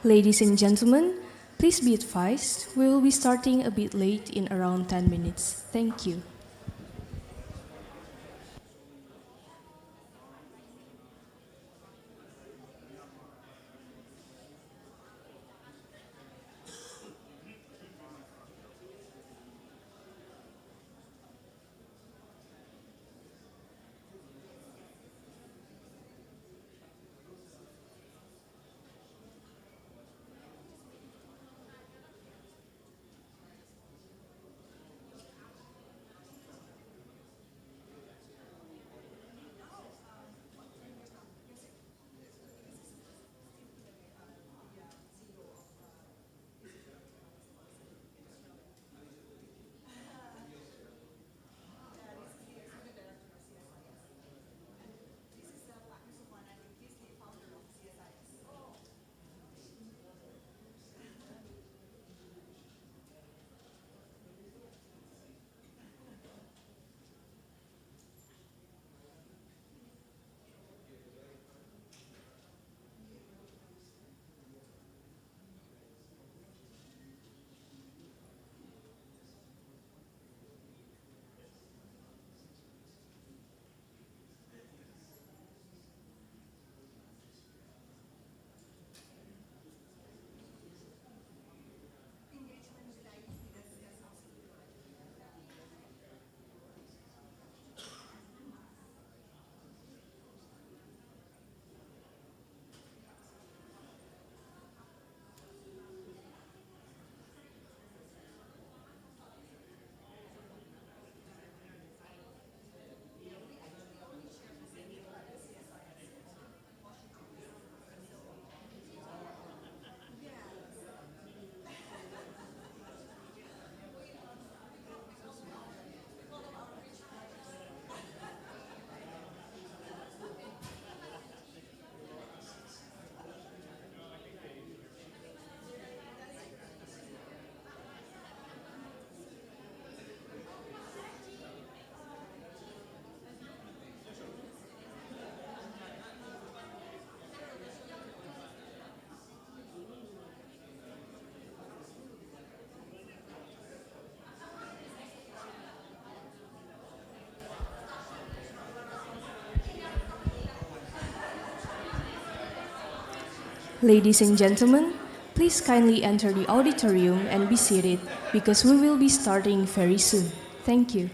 Ladies and gentlemen, please be advised we will be starting a bit late in around 10 minutes. Thank you. Ladies and gentlemen, please kindly enter the auditorium and be seated because we will be starting very soon. Thank you.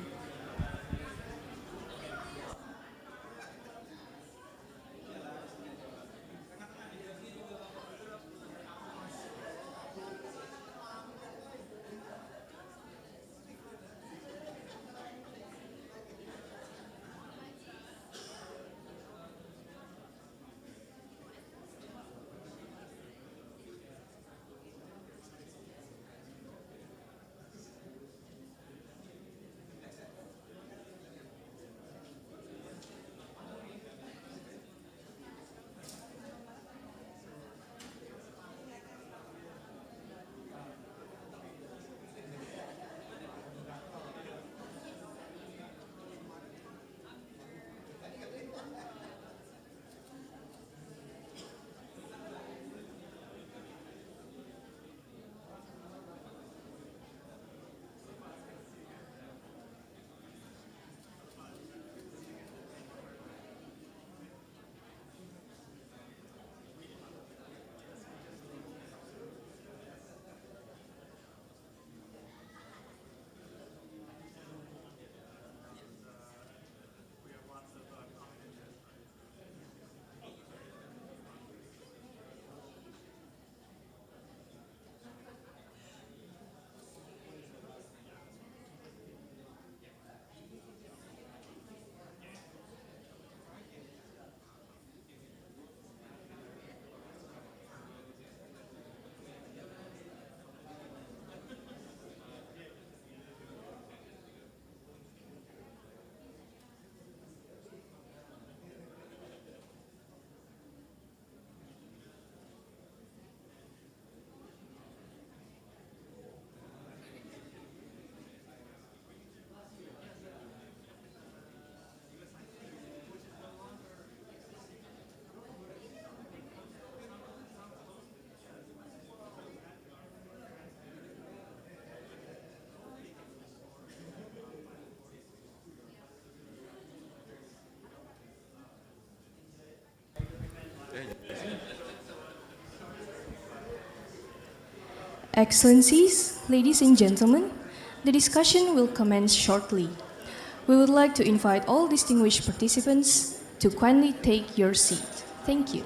Excellencies, ladies and gentlemen, the discussion will commence shortly. We would like to invite all distinguished participants to kindly take your seat. Thank you.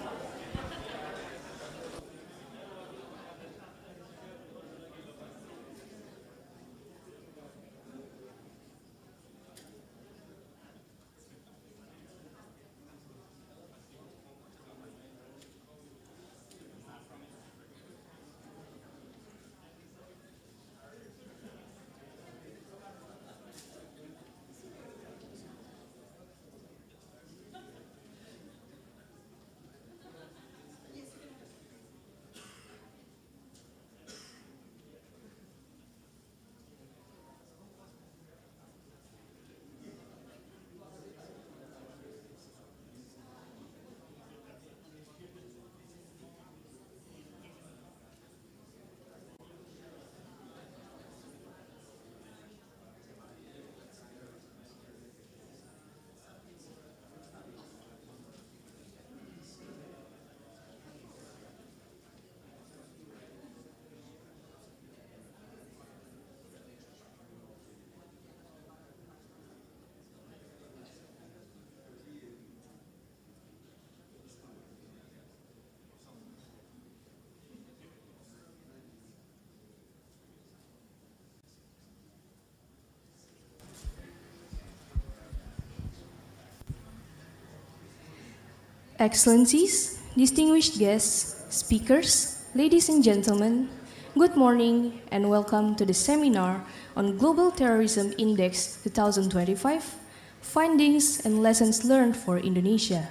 Excellencies, distinguished guests, speakers, ladies and gentlemen, good morning and welcome to the seminar on Global Terrorism Index 2025, Findings and Lessons Learned for Indonesia.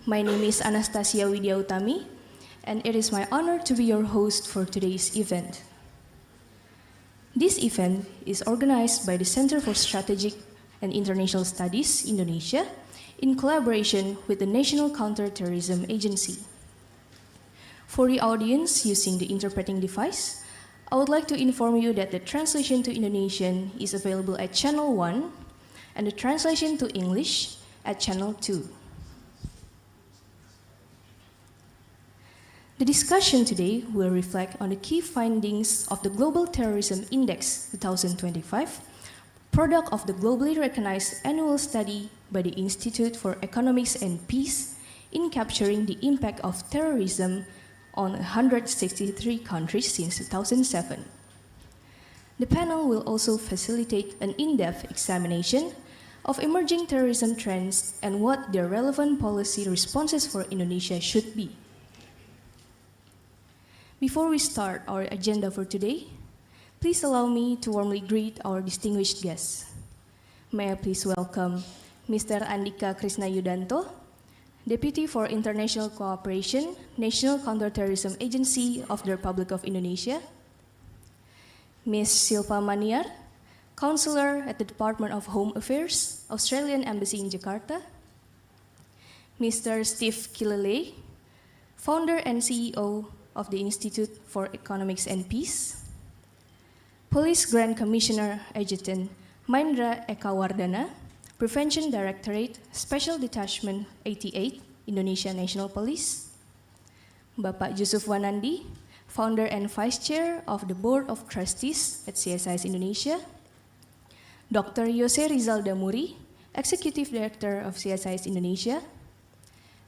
My name is Anastasia Widyautami, and it is my honor to be your host for today's event. This event is organized by the Center for Strategic and International Studies, Indonesia, in collaboration with the National Counterterrorism Agency. For the audience using the interpreting device, I would like to inform you that the translation to Indonesian is available at Channel 1 and the translation to English at Channel 2. The discussion today will reflect on the key findings of the Global Terrorism Index 2025, product of the globally recognized annual study by the Institute for Economics and Peace in capturing the impact of terrorism on 163 countries since 2007. The panel will also facilitate an in-depth examination of emerging terrorism trends and what their relevant policy responses for Indonesia should be. Before we start our agenda for today, please allow me to warmly greet our distinguished guests. May I please welcome Mr. Andhika Chrisnayudhanto, Deputy for International Cooperation, National Counterterrorism Agency of the Republic of Indonesia, Ms. Silpa Maniar, Counselor at the Department of Home Affairs, Australian Embassy in Jakarta, Mr. Steve Killelea, Founder and CEO of the Institute for Economics and Peace, Police Grand Commissioner Adjutant Mahendra Eka Wardana, Prevention Directorate, Special Detachment 88, Indonesia National Police, Bapak Yusuf Wanandi, Founder and Vice Chair of the Board of Trustees at CSIS Indonesia, Dr. Yose Rizal Damuri, Executive Director of CSIS Indonesia,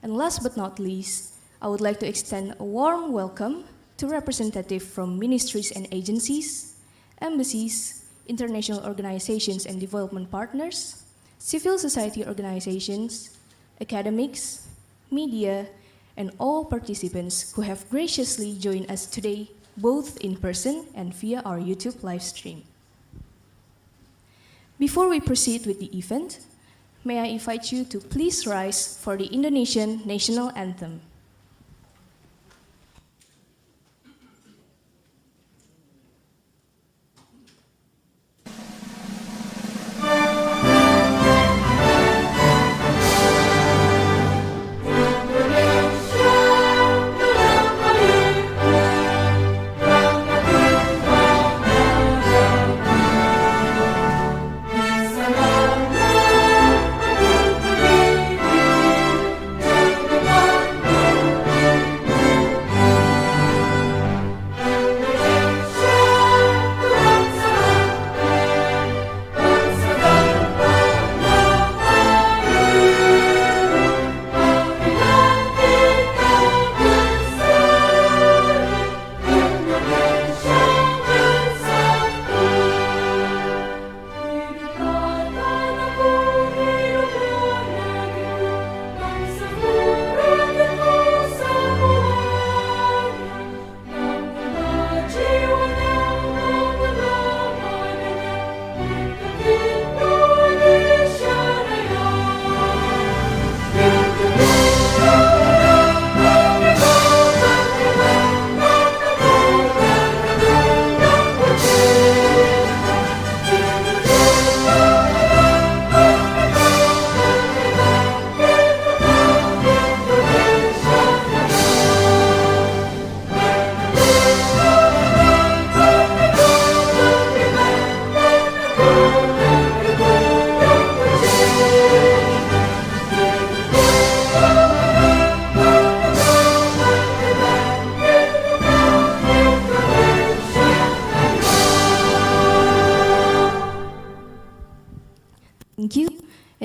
and last but not least, I would like to extend a warm welcome to representatives from ministries and agencies, embassies, international organizations and development partners, civil society organizations, academics, media, and all participants who have graciously joined us today, both in person and via our YouTube live stream. Before we proceed with the event, may I invite you to please rise for the Indonesian national anthem.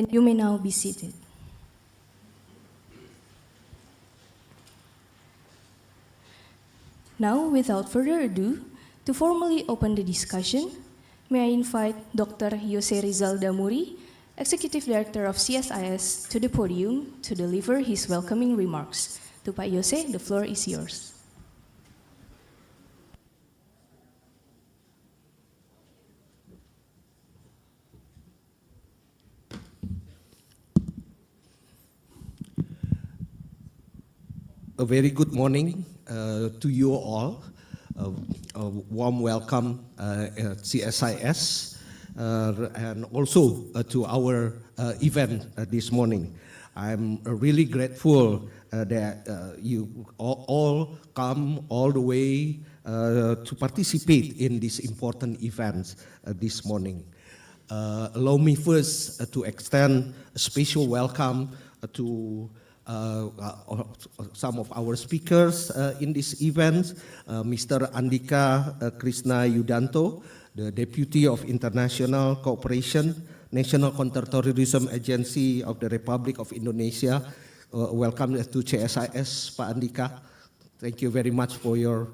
You may now be seated. Now, without further ado, to formally open the discussion, may I invite Dr. Yose Rizal Damuri, Executive Director of CSIS, to the podium to deliver his welcoming remarks. To Pak Yose, the floor is yours. A very good morning to you all. A warm welcome at CSIS and also to our event this morning. I'm really grateful that you all come all the way to participate in this important event this morning. Allow me first to extend a special welcome to some of our speakers in this event, Mr. Andhika Chrisnayudhanto, the Deputy of International Cooperation, National Counterterrorism Agency of the Republic of Indonesia. Welcome to CSIS, Pak Andhika. Thank you very much for your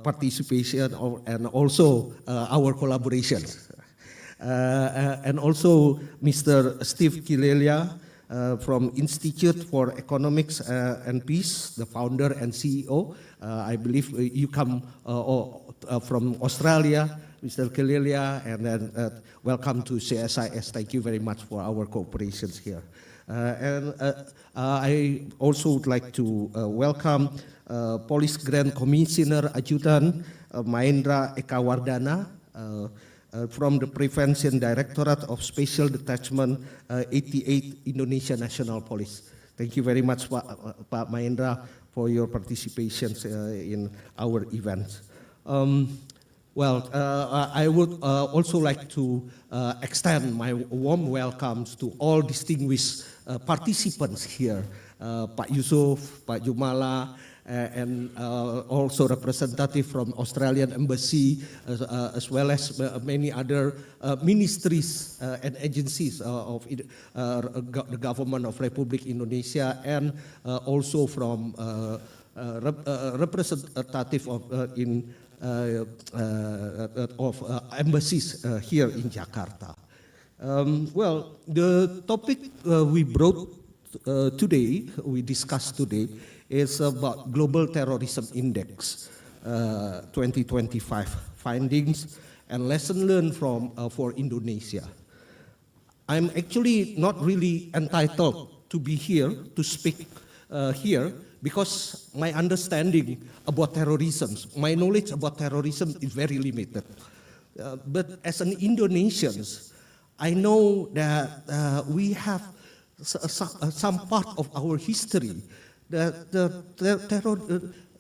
participation and also our collaboration. And also Mr. Steve Killelea, from Institute for Economics and Peace, the founder and CEO. I believe you come from Australia, Mr. Killelea, and then welcome to CSIS. Thank you very much for our cooperations here. And I also would like to welcome Police Grand Commissioner Adjutant Mahendra Ekawardana, from the Prevention Directorate of Special Detachment 88 Indonesian National Police. Thank you very much, Pak Mahendra, for your participation in our event. I would also like to extend my warm welcomes to all distinguished participants here, Pak Yusuf, Pak Jumala, and also representative from Australian Embassy, as well as many other ministries and agencies of the government of Republic Indonesia, and also from representative of embassies here in Jakarta. The topic we brought today, we discussed today, is about Global Terrorism Index 2025 findings and lesson learned from for Indonesia. I'm actually not really entitled to be here to speak here because my understanding about terrorism, my knowledge about terrorism is very limited. But as an Indonesian, I know that we have some part of our history that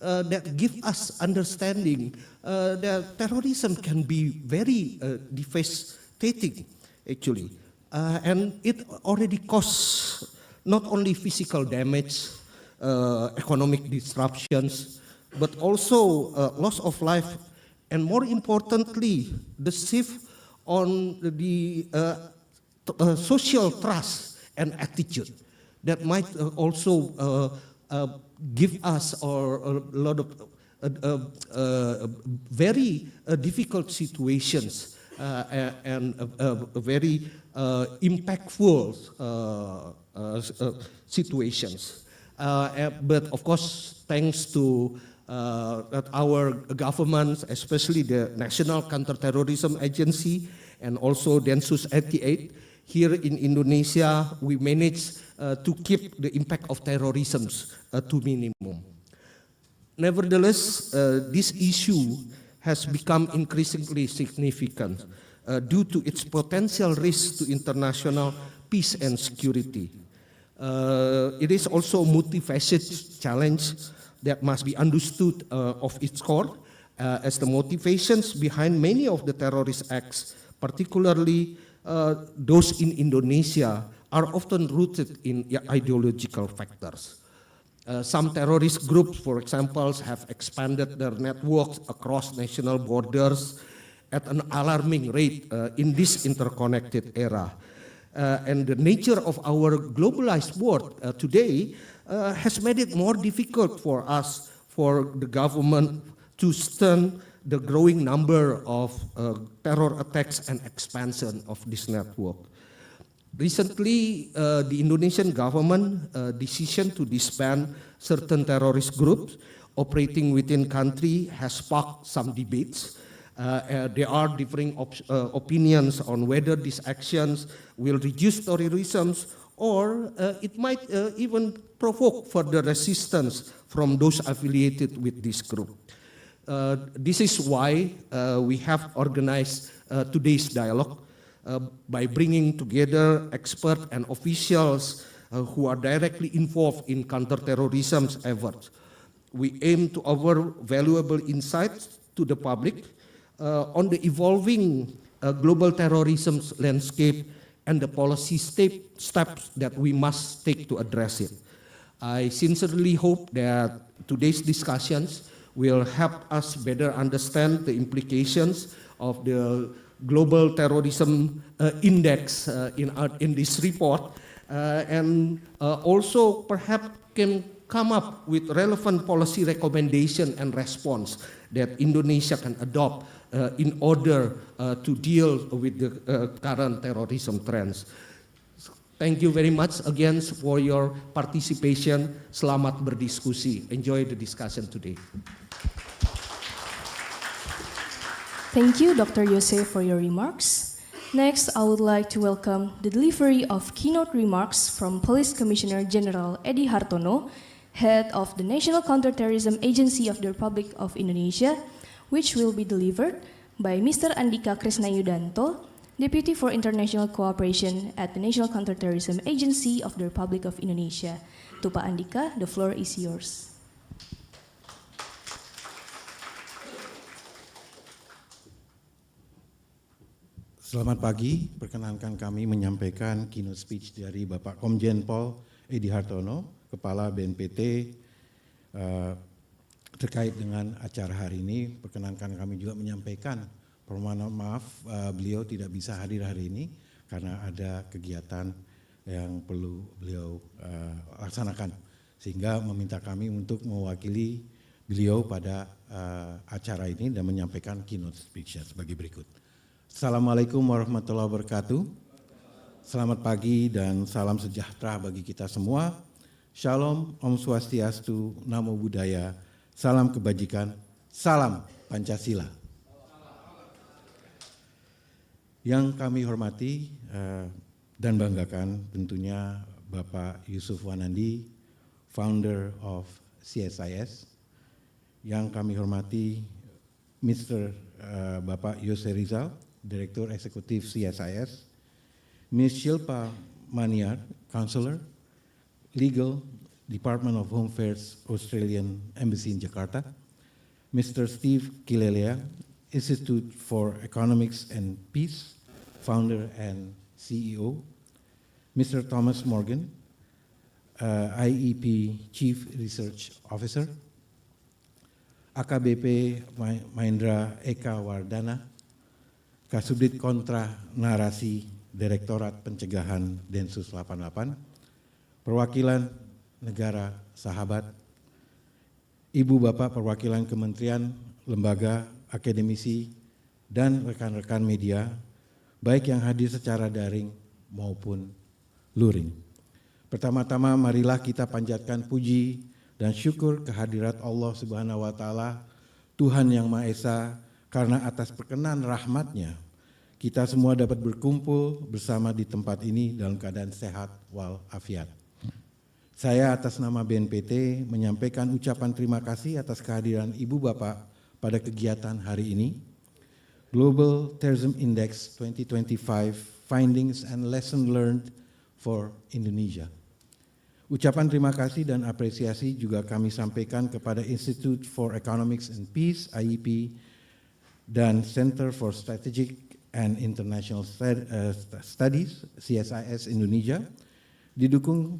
that give us understanding that terrorism can be very devastating, actually, and it already caused not only physical damage, economic disruptions, but also loss of life, and more importantly, the shift on the social trust and attitude that might also give us a lot of very difficult situations and very impactful situations. But of course, thanks to our government, especially the National Counterterrorism Agency and also Densus 88, here in Indonesia, we managed to keep the impact of terrorism to minimum. Nevertheless, this issue has become increasingly significant due to its potential risk to international peace and security. It is also a multifaceted challenge that must be understood of its core, as the motivations behind many of the terrorist acts, particularly those in Indonesia, are often rooted in ideological factors. Some terrorist groups, for example, have expanded their networks across national borders at an alarming rate in this interconnected era. and the nature of our globalized world today has made it more difficult for us, for the government, to stun the growing number of terror attacks and expansion of this network. Recently, the Indonesian government decision to disband certain terrorist groups operating within country has sparked some debates. There are differing opinions on whether these actions will reduce terrorism or it might even provoke further resistance from those affiliated with this group. This is why we have organized today's dialogue by bringing together experts and officials who are directly involved in counterterrorism efforts. We aim to offer valuable insights to the public on the evolving global terrorism landscape and the policy steps that we must take to address it. I sincerely hope that today's discussions will help us better understand the implications of the Global Terrorism Index in this report and also perhaps can come up with relevant policy recommendation and response that Indonesia can adopt in order to deal with the current terrorism trends. Thank you very much again for your participation. Selamat berdiskusi. Enjoy the discussion today. Thank you, Dr. Yose, for your remarks. Next, I would like to welcome the delivery of keynote remarks from Police Commissioner General Eddy Hartono, Head of the National Counterterrorism Agency of the Republic of Indonesia, which will be delivered by Mr. Andhika Chrisnayudhanto, Deputy for International Cooperation at the National Counterterrorism Agency of the Republic of Indonesia. To Pak Andhika, the floor is yours. Selamat pagi, perkenankan kami menyampaikan keynote speech dari Bapak Komjen Pol Eddy Hartono, Kepala BNPT terkait dengan acara hari ini. Perkenankan kami juga menyampaikan permohonan maaf beliau tidak bisa hadir hari ini karena ada kegiatan yang perlu beliau laksanakan. Sehingga meminta kami untuk mewakili beliau pada acara ini dan menyampaikan keynote speech sebagai berikut. Assalamualaikum warahmatullahi wabarakatuh. Selamat pagi dan salam sejahtera bagi kita semua. Shalom, Om Swastiastu, Namo Buddhaya, salam kebajikan, salam Pancasila. Yang kami hormati dan banggakan tentunya Bapak Yusuf Wanandi, founder of CSIS. Yang kami hormati Bapak Yose Rizal, Direktur Eksekutif CSIS, Ms. Shilpa Maniar, Counselor, Legal, Department of Home Affairs, Australian Embassy in Jakarta, Mr. Steve Killelea, Institute for Economics and Peace, Founder and CEO, Mr. Thomas Morgan, IEP Chief Research Officer, AKBP Mahendra Eka Wardana, Kasubdit Kontra Narasi Direktorat Pencegahan Densus 88, Perwakilan Negara Sahabat, Ibu Bapak Perwakilan Kementerian, Lembaga, Akademisi, dan rekan-rekan media, baik yang hadir secara daring maupun luring. Pertama-tama marilah kita panjatkan puji dan syukur kehadirat Allah Subhanahu wa Ta'ala, Tuhan Yang Maha Esa, karena atas perkenan rahmat-Nya kita semua dapat berkumpul bersama di tempat ini dalam keadaan sehat walafiat. Saya atas nama BNPT menyampaikan ucapan terima kasih atas kehadiran Ibu Bapak pada kegiatan hari ini. Global Terrorism Index 2025 Findings and Lesson Learned for Indonesia. Ucapan terima kasih dan apresiasi juga kami sampaikan kepada Institute for Economics and Peace, IEP, dan Center for Strategic and International Studies, CSIS Indonesia, didukung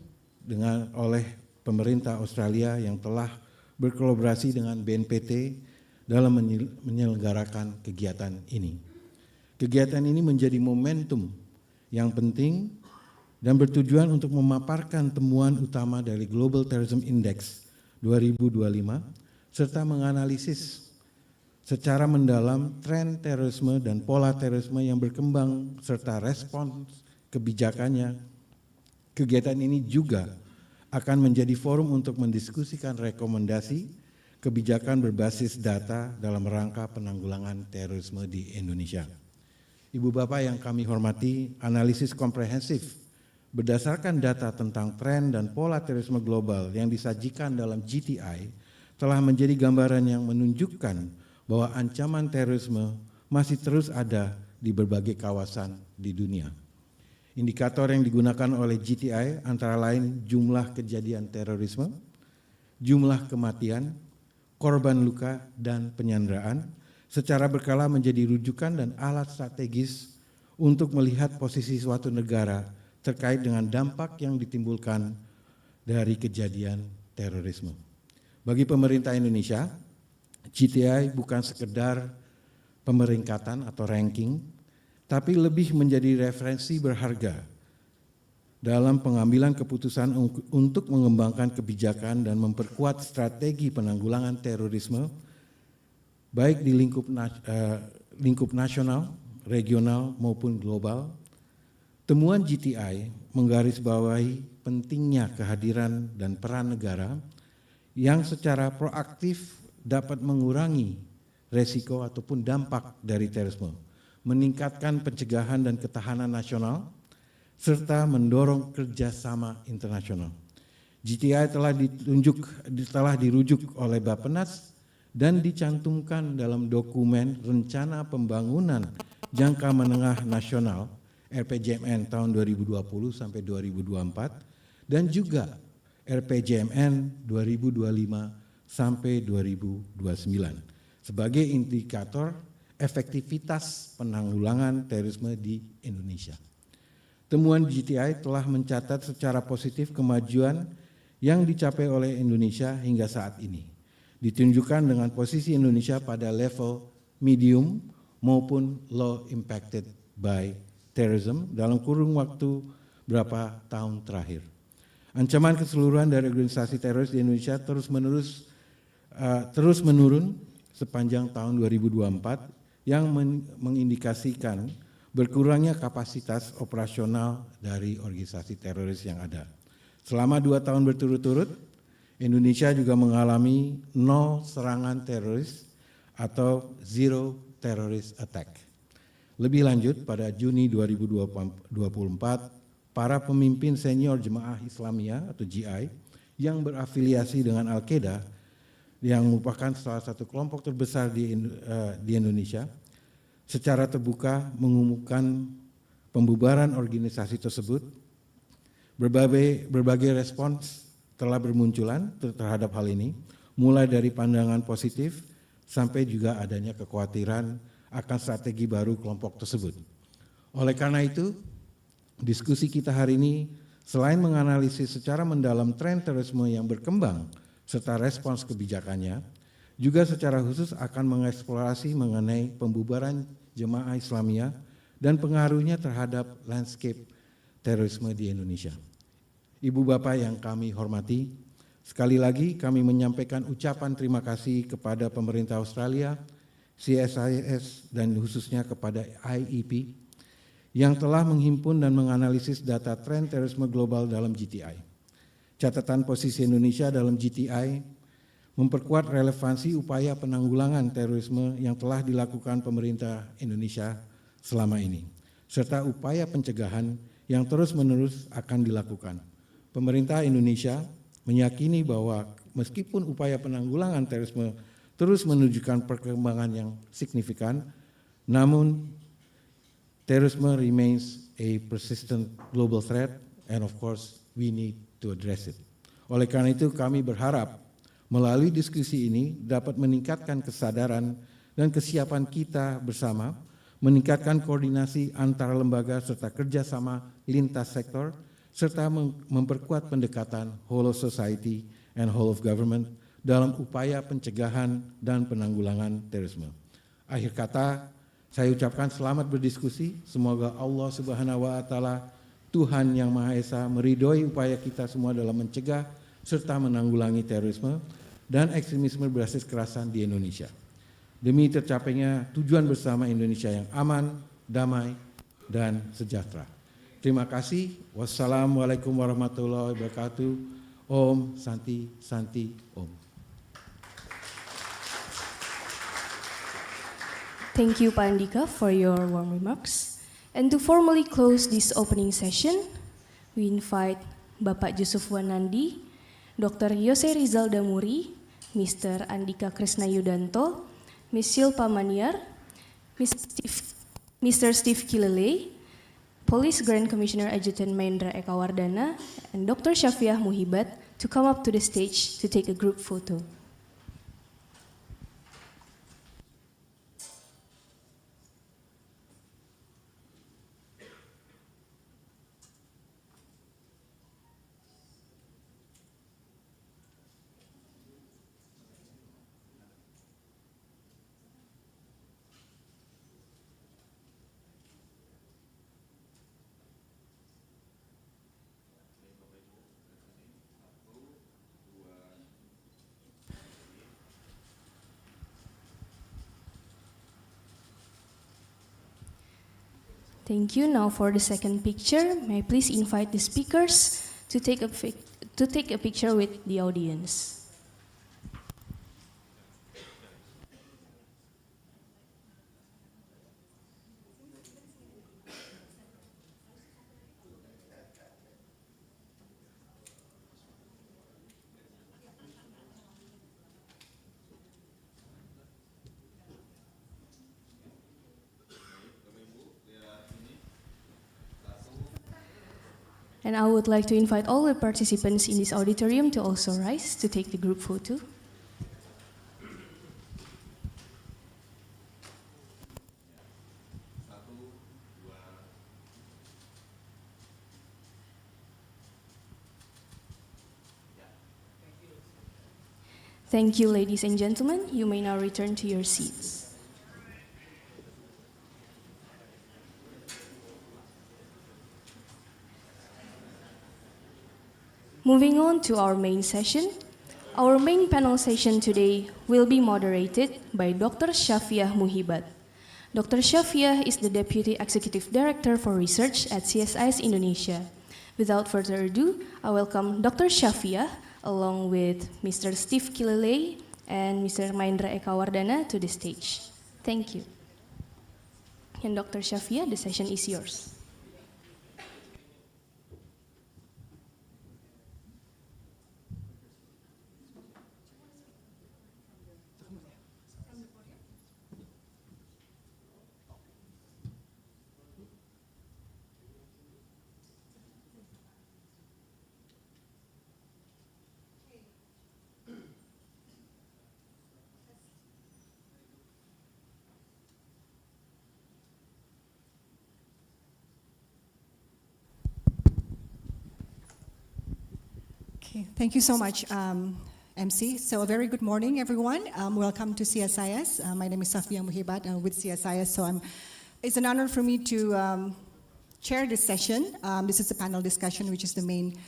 oleh pemerintah Australia yang telah berkolaborasi dengan BNPT dalam menyelenggarakan kegiatan ini. Kegiatan ini menjadi momentum yang penting dan bertujuan untuk memaparkan temuan utama dari Global Terrorism Index 2025 serta menganalisis secara mendalam tren terorisme dan pola terorisme yang berkembang serta respons kebijakannya. Kegiatan ini juga akan menjadi forum untuk mendiskusikan rekomendasi kebijakan berbasis data dalam rangka penanggulangan terorisme di Indonesia. Ibu Bapak yang kami hormati, analisis komprehensif berdasarkan data tentang tren dan pola terorisme global yang disajikan dalam GTI telah menjadi gambaran yang menunjukkan bahwa ancaman terorisme masih terus ada di berbagai kawasan di dunia. Indikator yang digunakan oleh GTI antara lain jumlah kejadian terorisme, jumlah kematian, korban luka, dan penyanderaan secara berkala menjadi rujukan dan alat strategis untuk melihat posisi suatu negara terkait dengan dampak yang ditimbulkan dari kejadian terorisme. Bagi pemerintah Indonesia, GTI bukan sekedar pemeringkatan atau ranking, tapi lebih menjadi referensi berharga dalam pengambilan keputusan untuk mengembangkan kebijakan dan memperkuat strategi penanggulangan terorisme, baik di lingkup nasional, regional maupun global. Temuan GTI menggarisbawahi pentingnya kehadiran dan peran negara yang secara proaktif dapat mengurangi resiko ataupun dampak dari terorisme, meningkatkan pencegahan dan ketahanan nasional, serta mendorong kerjasama internasional. GTI telah dirujuk oleh Bappenas dan dicantumkan dalam dokumen Rencana Pembangunan Jangka Menengah Nasional RPJMN tahun 2020 sampai 2024 dan juga RPJMN 2025 sampai 2029 sebagai indikator efektivitas penanggulangan terorisme di Indonesia. Temuan GTI telah mencatat secara positif kemajuan yang dicapai oleh Indonesia hingga saat ini. Ditunjukkan dengan posisi Indonesia pada level medium maupun low impacted by terrorism dalam kurun waktu berapa tahun terakhir. Ancaman keseluruhan dari organisasi teroris di Indonesia terus menurun sepanjang tahun 2024 yang mengindikasikan berkurangnya kapasitas operasional dari organisasi teroris yang ada. Selama 2 tahun berturut-turut, Indonesia juga mengalami 0 serangan teroris atau zero terrorist attack. Lebih lanjut, pada Juni 2024, para pemimpin senior Jemaah Islamiyah atau GI yang berafiliasi dengan Al-Qaeda yang merupakan salah satu kelompok terbesar di Indonesia secara terbuka mengumumkan pembubaran organisasi tersebut. Berbagai respons telah bermunculan terhadap hal ini, mulai dari pandangan positif sampai juga adanya kekhawatiran akan strategi baru kelompok tersebut. Oleh karena itu, diskusi kita hari ini selain menganalisis secara mendalam tren terorisme yang berkembang serta respons kebijakannya, juga secara khusus akan mengeksplorasi mengenai pembubaran Jemaah Islamiyah dan pengaruhnya terhadap landscape terorisme di Indonesia. Ibu Bapak yang kami hormati, sekali lagi kami menyampaikan ucapan terima kasih kepada pemerintah Australia, CSIS, dan khususnya kepada IEP yang telah menghimpun dan menganalisis data tren terorisme global dalam GTI. Catatan posisi Indonesia dalam GTI memperkuat relevansi upaya penanggulangan terorisme yang telah dilakukan pemerintah Indonesia selama ini, serta upaya pencegahan yang terus-menerus akan dilakukan. Pemerintah Indonesia meyakini bahwa meskipun upaya penanggulangan terorisme terus menunjukkan perkembangan yang signifikan, namun terrorism remains a persistent global threat and of course we need to address it. Oleh karena itu kami berharap melalui diskusi ini dapat meningkatkan kesadaran dan kesiapan kita bersama, meningkatkan koordinasi antar lembaga serta kerjasama lintas sektor, serta memperkuat pendekatan whole of society and whole of government dalam upaya pencegahan dan penanggulangan terorisme. Akhir kata, saya ucapkan selamat berdiskusi. Semoga Allah Subhanahu wa Ta'ala Tuhan Yang Maha Esa meridhoi upaya kita semua dalam mencegah serta menanggulangi terorisme dan ekstremisme berbasis kekerasan di Indonesia. Demi tercapainya tujuan bersama Indonesia yang aman, damai, dan sejahtera. Terima kasih. Wassalamualaikum warahmatullahi wabarakatuh. Om Santi Santi Om. Thank you, Pak Andhika, for your warm remarks. And to formally close this opening session, we invite Bapak Yusuf Wanandi, Dr. Yose Rizal Damuri, Mr. Andhika Chrisnayudhanto, Ms. Shilpa Maniar, Mr. Steve Killelea, Police Grand Commissioner Adjutant Mahendra Eka Wardana, and Dr. Shafiah Muhibat to come up to the stage to take a group photo. Thank you. Now for the second picture, may I please invite the speakers to take a picture with the audience. And I would like to invite all the participants in this auditorium to also rise to take the group photo. Thank you, ladies and gentlemen. You may now return to your seats. Moving on to our main session. Our main panel session today will be moderated by Dr. Shafiah Muhibat. Dr. Shafiah is the Deputy Executive Director for Research at CSIS Indonesia. Without further ado, I welcome Dr. Shafiah along with Mr. Steve Killelea and Mr. Mahendra Eka Wardana to the stage. Thank you. And Dr. Shafiah, the session is yours. Okay, thank you so much, MC. So a very good morning, everyone. Welcome to CSIS. My name is Shafiah Muhibat with CSIS. So it's an honor for me to chair this session. This is a panel discussion, which is the main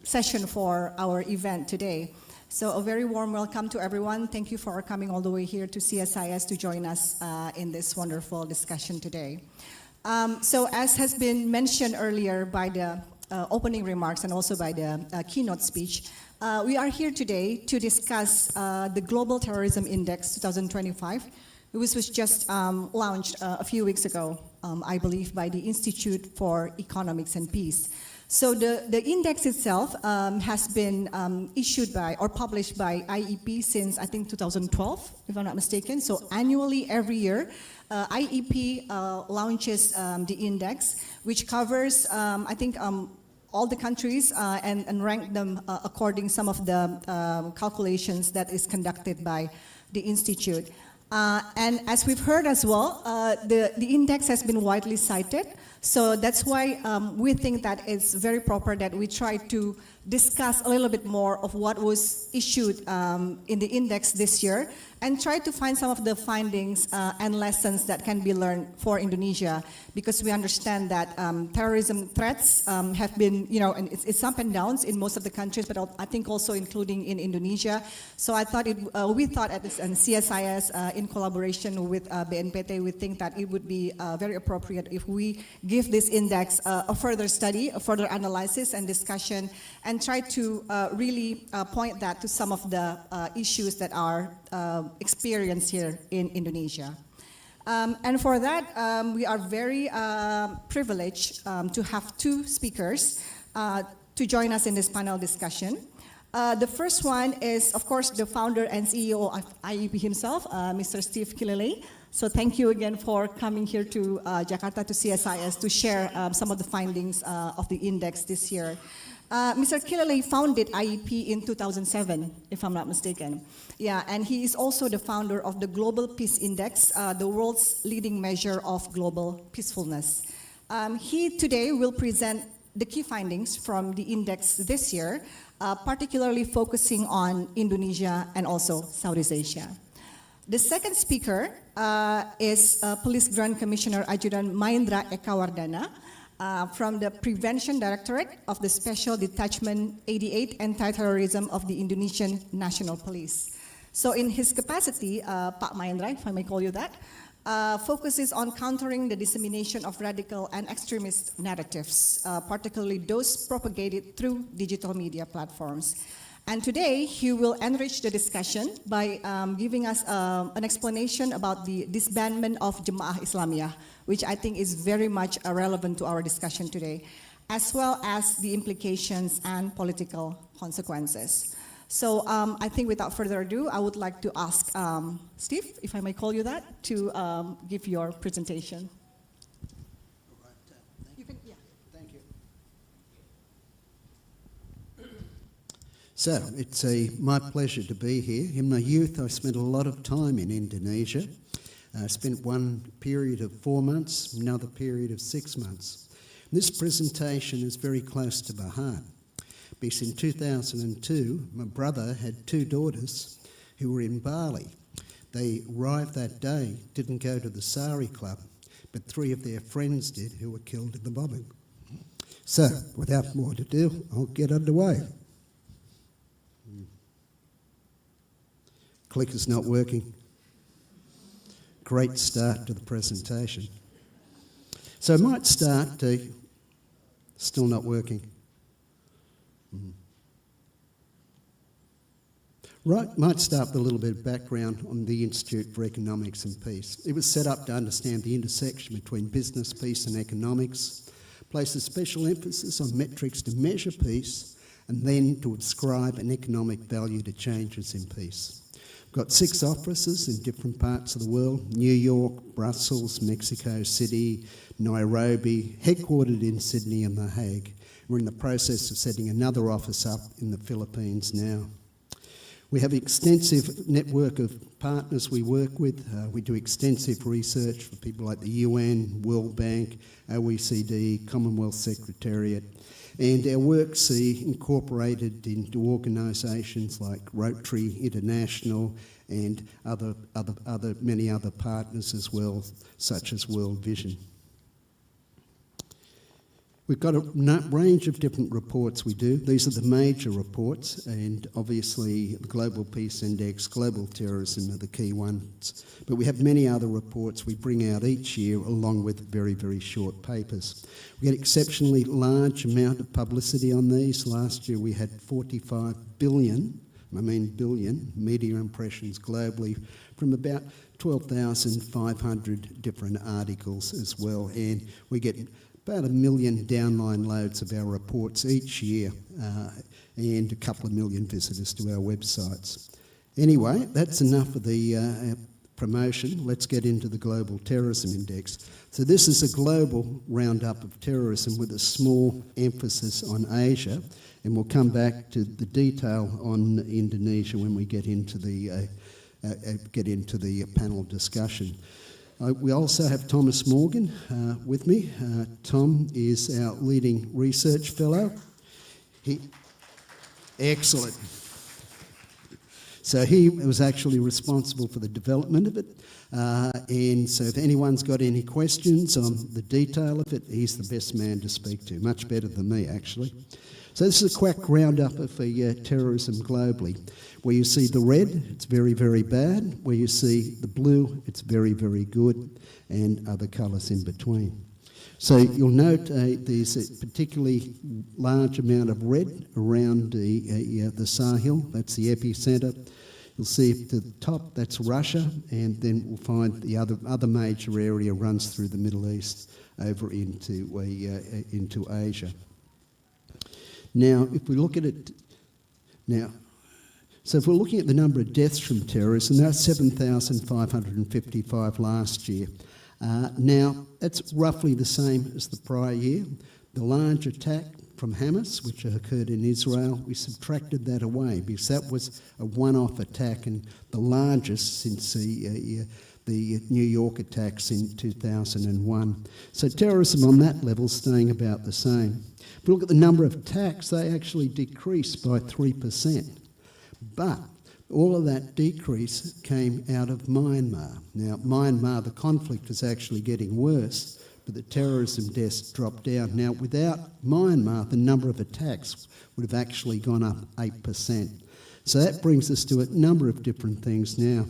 session for our event today. So a very warm welcome to everyone. Thank you for coming all the way here to CSIS to join us in this wonderful discussion today. So as has been mentioned earlier by the opening remarks and also by the keynote speech, we are here today to discuss the Global Terrorism Index 2025, which was just launched a few weeks ago, I believe, by the Institute for Economics and Peace. So the index itself has been issued by or published by IEP since, I think, 2012, if I'm not mistaken. So annually, every year, IEP launches the index, which covers, I think, all the countries and rank them according some of the calculations that is conducted by the Institute. And as we've heard as well, the index has been widely cited. So that's why we think that it's very proper that we try to discuss a little bit more of what was issued in the index this year and try to find some of the findings and lessons that can be learned for Indonesia, because we understand that terrorism threats have been, and it's up and downs in most of the countries, but I think also including in Indonesia. So I thought we thought at this and CSIS in collaboration with BNPT, we think that it would be very appropriate if we give this index a further study, a further analysis and discussion, and try to really point that to some of the issues that are experienced here in Indonesia. And for that, we are very privileged to have two speakers to join us in this panel discussion. The first one is, of course, the founder and CEO of IEP himself, Mr. Steve Killelea. So thank you again for coming here to Jakarta to CSIS to share some of the findings of the index this year. Mr. Killelea founded IEP in 2007, if I'm not mistaken. Yeah, and he is also the founder of the Global Peace Index, the world's leading measure of global peacefulness. He today will present the key findings from the index this year, particularly focusing on Indonesia and also Southeast Asia. The second speaker is Police Grand Commissioner Adjutant Mahendra Ekawardana, from the Prevention Directorate of the Special Detachment 88 Anti-Terrorism of the Indonesian National Police. So in his capacity, Pak Mahendra, if I may call you that, focuses on countering the dissemination of radical and extremist narratives, particularly those propagated through digital media platforms. And today, he will enrich the discussion by giving us an explanation about the disbandment of Jemaah Islamiyah, which I think is very much relevant to our discussion today, as well as the implications and political consequences. So I think without further ado, I would like to ask Steve, if I may call you that, to give your presentation. All right, thank you. So it's my pleasure to be here. In my youth, I spent a lot of time in Indonesia. I spent one period of 4 months, another period of 6 months. This presentation is very close to my heart, because in 2002, my brother had 2 daughters who were in Bali. They arrived that day, didn't go to the Sari Club, but 3 of their friends did, who were killed in the bombing. So, without more to do, I'll get underway. Clicker's not working. Great start to the presentation. So I might start, still not working. Right, might start with a little bit of background on the Institute for Economics and Peace. It was set up to understand the intersection between business, peace and economics, places special emphasis on metrics to measure peace, and then to ascribe an economic value to changes in peace. We've got 6 offices in different parts of the world: New York, Brussels, Mexico City, Nairobi, headquartered in Sydney and The Hague. We're in the process of setting another office up in the Philippines now. We have an extensive network of partners we work with. We do extensive research for people like the UN, World Bank, OECD, Commonwealth Secretariat. And our work's incorporated into organisations like Rotary International and many other partners as well, such as World Vision. We've got a range of different reports we do. These are the major reports, and obviously the Global Peace Index, Global Terrorism are the key ones. But we have many other reports we bring out each year, along with very, very short papers. We get exceptionally large amount of publicity on these. Last year we had 45 billion media impressions globally from about 12,500 different articles as well. And we get about 1 million downline loads of our reports each year and a couple of million visitors to our websites. Anyway, that's enough of the promotion. Let's get into the Global Terrorism Index. So this is a global roundup of terrorism with a small emphasis on Asia, and we'll come back to the detail on Indonesia when we get into the panel discussion. We also have Thomas Morgan with me. Tom is our leading research fellow. Excellent. So he was actually responsible for the development of it. And so if anyone's got any questions on the detail of it, he's the best man to speak to, much better than me, actually. So this is a quick roundup of terrorism globally. Where you see the red, it's very, very bad. Where you see the blue, it's very, very good, and other colours in between. So you'll note there's a particularly large amount of red around the Sahel. That's the epicentre. You'll see at the top, that's Russia, and then we'll find the other major area runs through the Middle East over into Asia. Now, if we look at it now, so if we're looking at the number of deaths from terrorism, that's 7,555 last year. Now, that's roughly the same as the prior year. The large attack from Hamas, which occurred in Israel, we subtracted that away because that was a one-off attack and the largest since the New York attacks in 2001. So terrorism on that level is staying about the same. If we look at the number of attacks, they actually decreased by 3%. But all of that decrease came out of Myanmar. Now, Myanmar, the conflict is actually getting worse, but the terrorism deaths dropped down. Now, without Myanmar, the number of attacks would have actually gone up 8%. So that brings us to a number of different things now.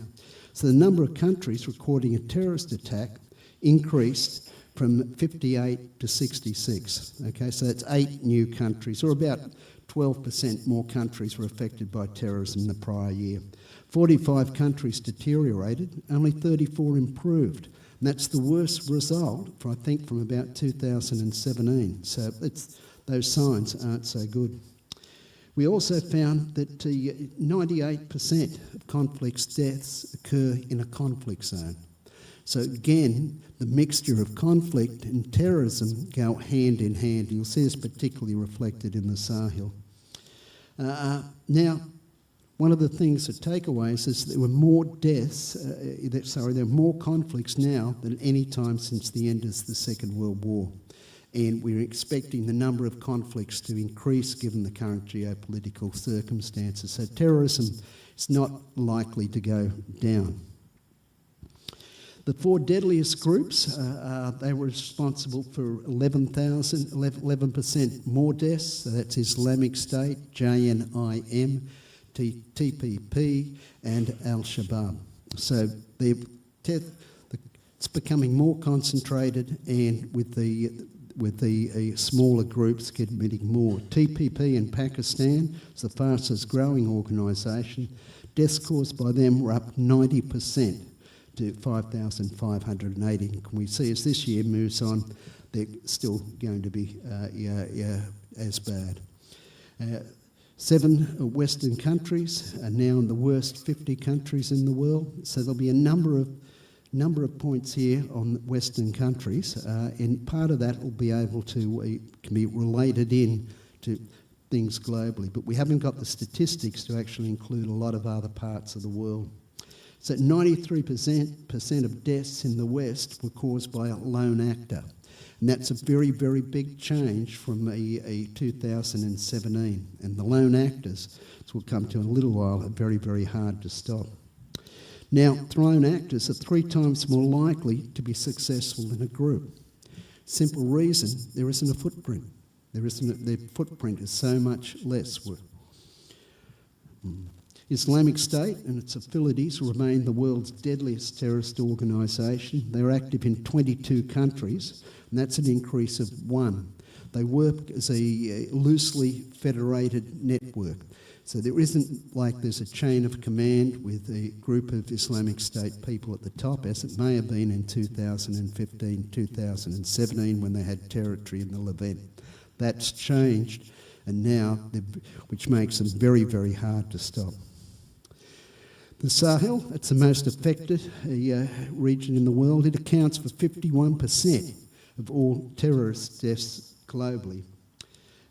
So the number of countries recording a terrorist attack increased from 58 to 66. Okay, so that's 8 new countries, or about 12% more countries were affected by terrorism the prior year. 45 countries deteriorated, only 34 improved. And that's the worst result, I think, from about 2017. So those signs aren't so good. We also found that 98% of conflicts deaths occur in a conflict zone. So again, the mixture of conflict and terrorism go hand in hand. You'll see this particularly reflected in the Sahel. Now, one of the things that takeaways is there were more deaths, there are more conflicts now than any time since the end of the Second World War. And we're expecting the number of conflicts to increase given the current geopolitical circumstances. So terrorism is not likely to go down. The 4 deadliest groups, they were responsible for 11% more deaths. So that's Islamic State, JNIM, TPP, and Al-Shabaab. So it's becoming more concentrated, and with the smaller groups committing more. TPP in Pakistan is the fastest growing organisation. Deaths caused by them were up 90%. To 5,580. Can we see as this year moves on, they're still going to be as bad. 7 Western countries are now in the worst 50 countries in the world. So there'll be a number of points here on Western countries, and part of that will be able to can be related in to things globally. But we haven't got the statistics to actually include a lot of other parts of the world. So 93% of deaths in the West were caused by a lone actor. And that's a very, very big change from a 2017. And the lone actors, as we'll come to in a little while, are very, very hard to stop. Now, lone actors are 3 times more likely to be successful than a group. Simple reason, there isn't a footprint. Their footprint is so much less. Islamic State and its affiliates remain the world's deadliest terrorist organisation. They're active in 22 countries, and that's an increase of 1. They work as a loosely federated network. So there isn't like there's a chain of command with a group of Islamic State people at the top, as it may have been in 2015, 2017, when they had territory in the Levant. That's changed, and now, which makes them very, very hard to stop. The Sahel, it's the most affected region in the world. It accounts for 51% of all terrorist deaths globally.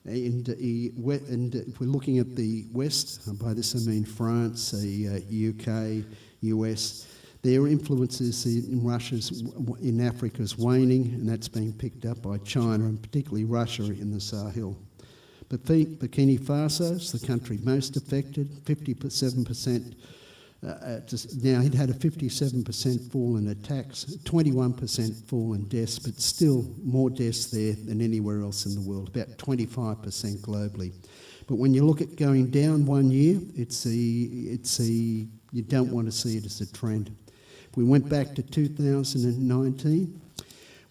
And if we're looking at the West, by this I mean France, UK, US, their influences in Africa is waning, and that's being picked up by China, and particularly Russia in the Sahel. Burkina Faso is the country most affected, 57%. Now, it had a 57% fall in attacks, 21% fall in deaths, but still more deaths there than anywhere else in the world, about 25% globally. But when you look at going down 1 year, you don't want to see it as a trend. If we went back to 2019,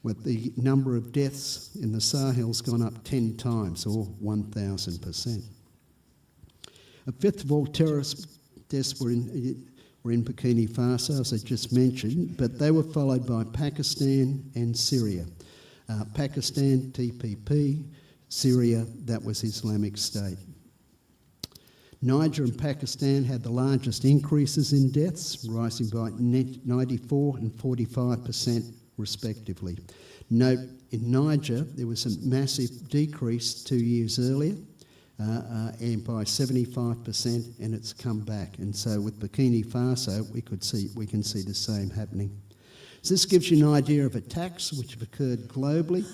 with the number of deaths in the Sahel's gone up 10 times, or 1,000%. A fifth of all terrorist deaths were in Burkina Faso, as I just mentioned, but they were followed by Pakistan and Syria. Pakistan, TPP, Syria, that was Islamic State. Niger and Pakistan had the largest increases in deaths, rising by 94 and 45% respectively. Note, in Niger, there was a massive decrease 2 years earlier, and by 75%, and it's come back. And so with Burkina Faso, we can see the same happening. So this gives you an idea of attacks which have occurred globally.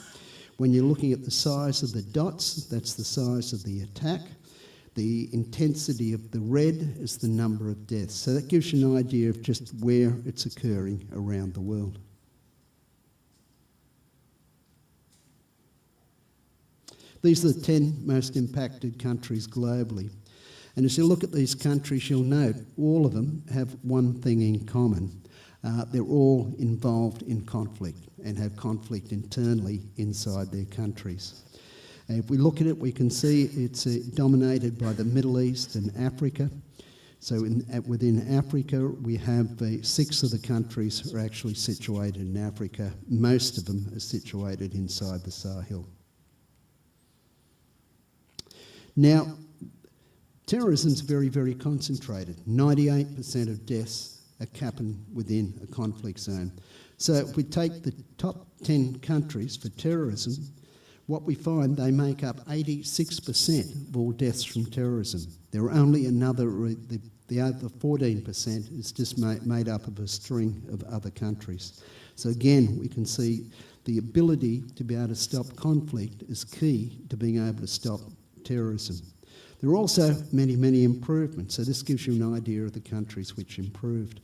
When you're looking at the size of the dots, that's the size of the attack. The intensity of the red is the number of deaths. So that gives you an idea of just where it's occurring around the world. These are the 10 most impacted countries globally. And as you look at these countries, you'll note all of them have one thing in common. They're all involved in conflict and have conflict internally inside their countries. If we look at it, we can see it's dominated by the Middle East and Africa. So within Africa, we have 6 of the countries are actually situated in Africa. Most of them are situated inside the Sahel. Now, terrorism is very, very concentrated. 98% of deaths are happening within a conflict zone. So if we take the top 10 countries for terrorism, what we find, they make up 86% of all deaths from terrorism. There are only another, the other 14% is just made up of a string of other countries. So again, we can see the ability to be able to stop conflict is key to being able to stop terrorism. There are also many, many improvements. So this gives you an idea of the countries which improved.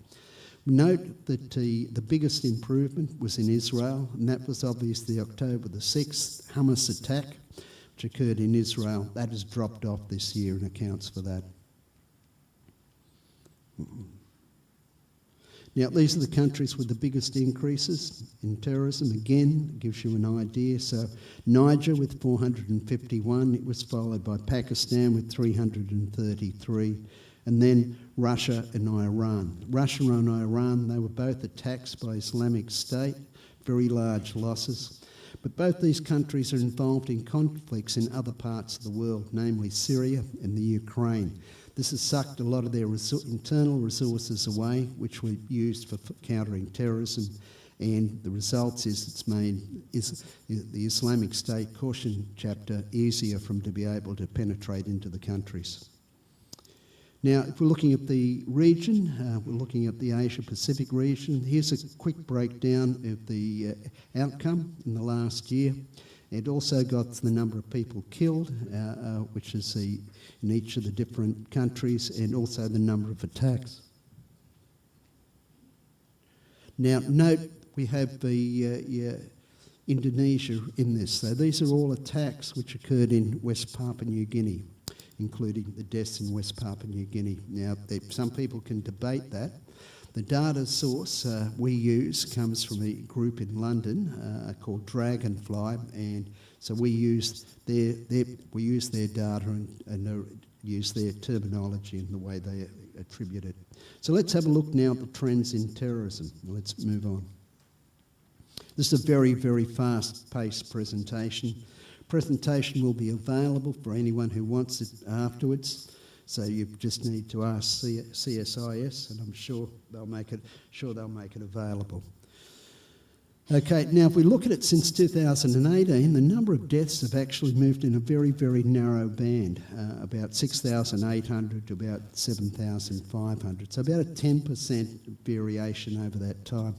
Note that the biggest improvement was in Israel, and that was obviously October the 6th Hamas attack, which occurred in Israel. That has dropped off this year and accounts for that. Now, these are the countries with the biggest increases in terrorism. Again, gives you an idea. So Niger with 451, it was followed by Pakistan with 333, and then Russia and Iran. Russia and Iran, they were both attacks by Islamic State, very large losses. But both these countries are involved in conflicts in other parts of the world, namely Syria and the Ukraine. This has sucked a lot of their internal resources away, which were used for countering terrorism, and the result is it's made the Islamic State caution chapter easier for them to be able to penetrate into the countries. Now, if we're looking at the region, we're looking at the Asia-Pacific region. Here's a quick breakdown of the outcome in the last year. It also got the number of people killed, which is in each of the different countries, and also the number of attacks. Now, note we have the Indonesia in this. So these are all attacks which occurred in West Papua New Guinea, including the deaths in West Papua New Guinea. Now, some people can debate that. The data source we use comes from a group in London called Dragonfly, and so we use their data and use their terminology and the way they attribute it. So let's have a look now at the trends in terrorism. Let's move on. This is a very, very fast-paced presentation. Presentation will be available for anyone who wants it afterwards. So you just need to ask CSIS, and I'm sure they'll make it available. Okay, now if we look at it since 2018, the number of deaths have actually moved in a very, very narrow band, about 6,800 to about 7,500. So about a 10% variation over that time.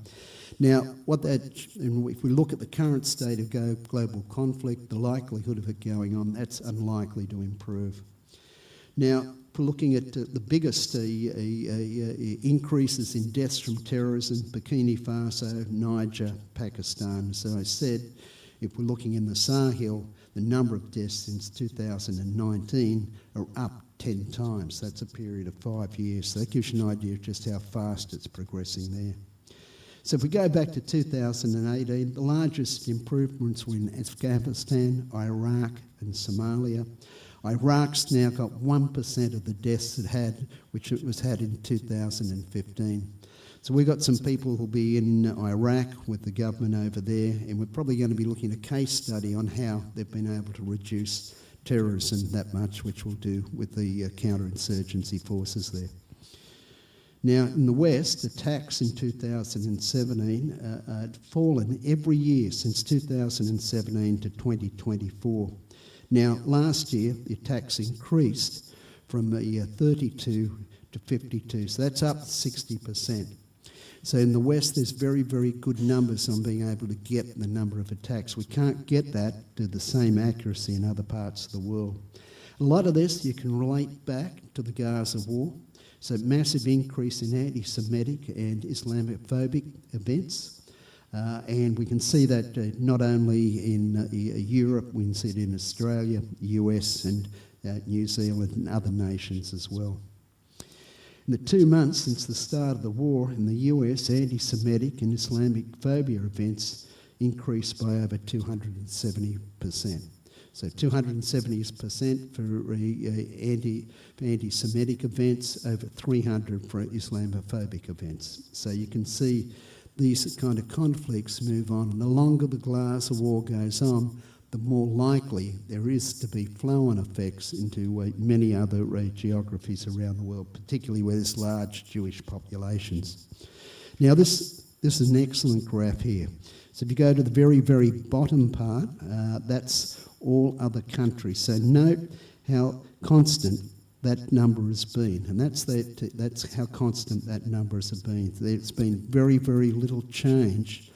Now, if we look at the current state of global conflict, the likelihood of it going on, that's unlikely to improve. Now, we're looking at the biggest increases in deaths from terrorism, Burkina Faso, Niger, Pakistan. So I said, if we're looking in the Sahel, the number of deaths since 2019 are up 10 times. That's a period of 5 years. So that gives you an idea of just how fast it's progressing there. So if we go back to 2018, the largest improvements were in Afghanistan, Iraq and Somalia. Iraq's now got 1% of the deaths it had, which it was had in 2015. So we've got some people who'll be in Iraq with the government over there, and we're probably going to be looking at a case study on how they've been able to reduce terrorism that much, which we'll do with the counterinsurgency forces there. Now, in the West, attacks in 2017 had fallen every year since 2017 to 2024. Now, last year, the attacks increased from 32 to 52, so that's up 60%. So in the West, there's very, very good numbers on being able to get the number of attacks. We can't get that to the same accuracy in other parts of the world. A lot of this you can relate back to the Gaza war, so massive increase in anti-Semitic and Islamophobic events. And we can see that not only in Europe, we can see it in Australia, US and New Zealand and other nations as well. In the 2 months since the start of the war in the US, anti-Semitic and Islamic phobia events increased by over 270%. So 270% for anti-Semitic events, over 300 for Islamophobic events. So you can see these kind of conflicts move on. And the longer the Gaza war goes on, the more likely there is to be flow-on effects into many other geographies around the world, particularly where there's large Jewish populations. Now, this is an excellent graph here. So if you go to the very, very bottom part, that's all other countries. So note how constant that number has been, and that's how constant that number has been. There's been very, very little change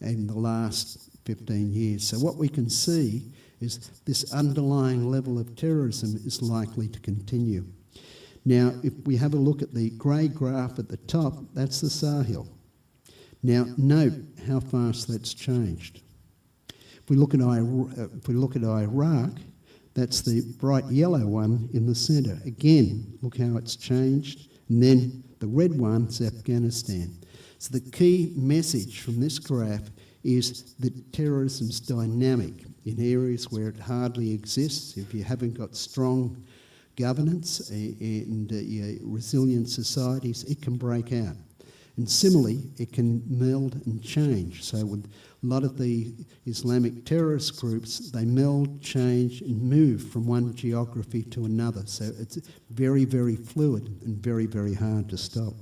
in the last 15 years. So what we can see is this underlying level of terrorism is likely to continue. Now, if we have a look at the grey graph at the top, that's the Sahel. Now, note how fast that's changed. If we look at Iraq, that's the bright yellow one in the centre. Again, look how it's changed. And then the red one's Afghanistan. So the key message from this graph is that terrorism's dynamic in areas where it hardly exists. If you haven't got strong governance and resilient societies, it can break out. And similarly, it can meld and change. So with a lot of the Islamic terrorist groups, they meld, change and move from one geography to another. So it's very, very fluid and very, very hard to stop.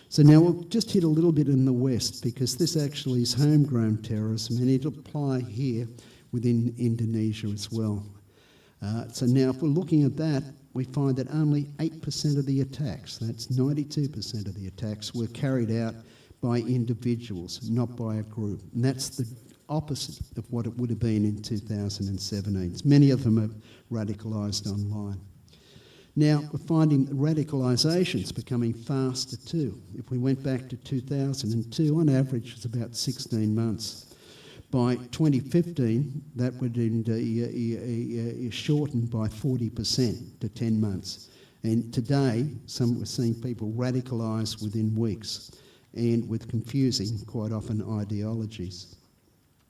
So now we'll just hit a little bit in the West, because this actually is homegrown terrorism, and it'll apply here within Indonesia as well. So now if we're looking at that, we find that only 8% of the attacks, that's 92% of the attacks, were carried out by individuals, not by a group. And that's the opposite of what it would have been in 2017. Many of them are radicalised online. Now, we're finding radicalisation's becoming faster too. If we went back to 2002, on average, it's about 16 months. By 2015, that would shorten by 40% to 10 months. And today, we're seeing people radicalise within weeks, and with confusing, quite often, ideologies.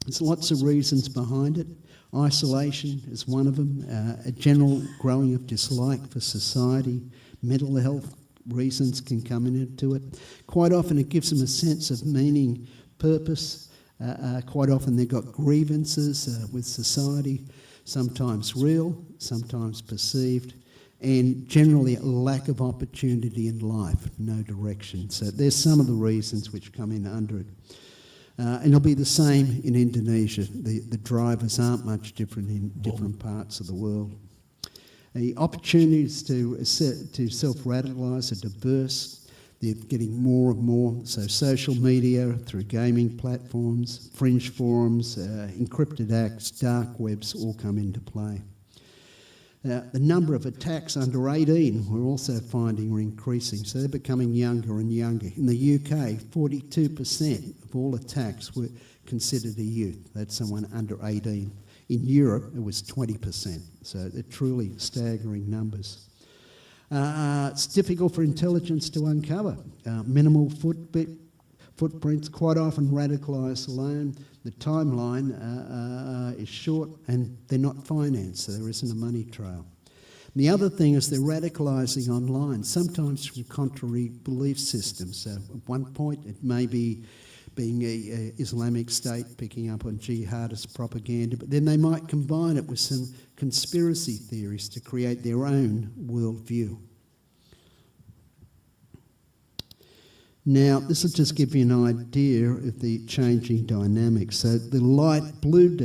There's lots of reasons behind it. Isolation is one of them, a general growing of dislike for society, mental health reasons can come into it. Quite often it gives them a sense of meaning, purpose. Quite often they've got grievances with society, sometimes real, sometimes perceived, and generally a lack of opportunity in life, no direction. So there's some of the reasons which come in under it. And it'll be the same in Indonesia. The drivers aren't much different in different parts of the world. The opportunities to self-radicalise are diverse. They're getting more and more. So social media, through gaming platforms, fringe forums, encrypted acts, dark webs all come into play. The number of attacks under 18 we're also finding are increasing, so they're becoming younger and younger. In the UK, 42% of all attacks were considered a youth. That's someone under 18. In Europe, it was 20%, so they're truly staggering numbers. It's difficult for intelligence to uncover. Minimal footprints, quite often radicalised alone. The timeline is short and they're not financed, so there isn't a money trail. And the other thing is they're radicalising online, sometimes from contrary belief systems. So at one point it may be being an Islamic State picking up on jihadist propaganda, but then they might combine it with some conspiracy theories to create their own worldview. Now, this will just give you an idea of the changing dynamics. So the light blue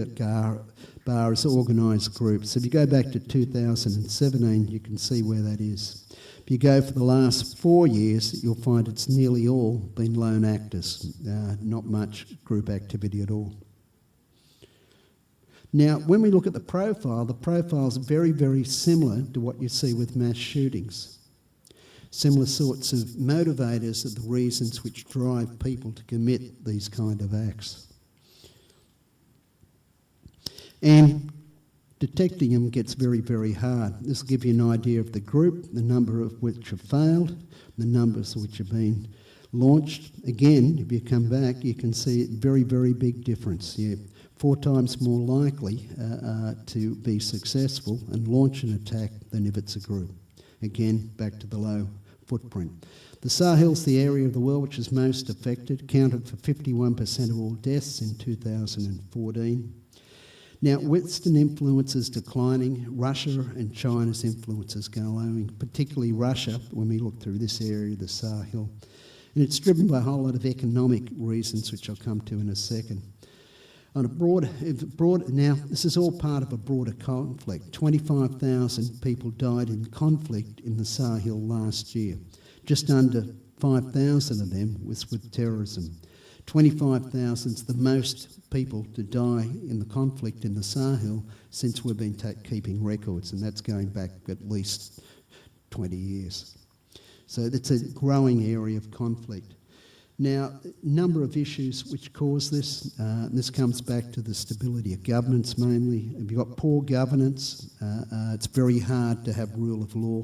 bar is organised groups. So if you go back to 2017, you can see where that is. If you go for the last 4 years, you'll find it's nearly all been lone actors, not much group activity at all. Now, when we look at the profile is very, very similar to what you see with mass shootings. Similar sorts of motivators are the reasons which drive people to commit these kind of acts. And detecting them gets very, very hard. This will give you an idea of the group, the number of which have failed, the numbers which have been launched. Again, if you come back, you can see a very, very big difference. Yeah, 4 times more likely to be successful and launch an attack than if it's a group. Again, back to the low footprint. The Sahel's the area of the world which is most affected, accounted for 51% of all deaths in 2014. Now, Western influence is declining. Russia and China's influence is growing, particularly Russia, when we look through this area, the Sahel. And it's driven by a whole lot of economic reasons, which I'll come to in a second. On a broad, now, this is all part of a broader conflict. 25,000 people died in conflict in the Sahel last year. Just under 5,000 of them was with terrorism. 25,000 is the most people to die in the conflict in the Sahel since we've been keeping records, and that's going back at least 20 years. So it's a growing area of conflict. Now, a number of issues which cause this. This comes back to the stability of governments mainly. If you've got poor governance, it's very hard to have rule of law.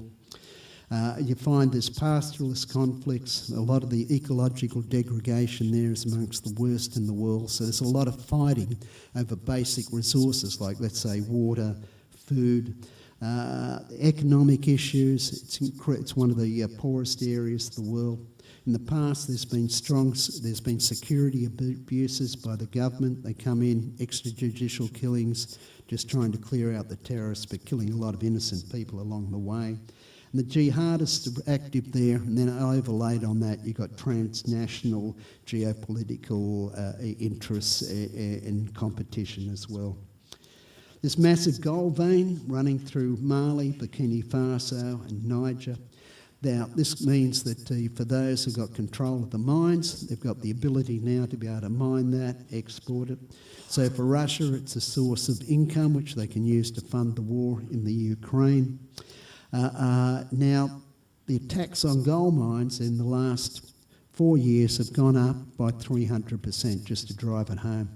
You find there's pastoralist conflicts. A lot of the ecological degradation there is amongst the worst in the world. So there's a lot of fighting over basic resources like, let's say, water, food. Economic issues, it's one of the poorest areas of the world. In the past, there's been security abuses by the government. They come in, extrajudicial killings, just trying to clear out the terrorists, but killing a lot of innocent people along the way. And the jihadists are active there, and then overlaid on that, you've got transnational geopolitical interests and competition as well. This massive gold vein running through Mali, Burkina Faso and Niger. Now, this means that for those who've got control of the mines, they've got the ability now to be able to mine that, export it. So for Russia, it's a source of income which they can use to fund the war in the Ukraine. Now, the attacks on gold mines in the last 4 years have gone up by 300%, just to drive it home.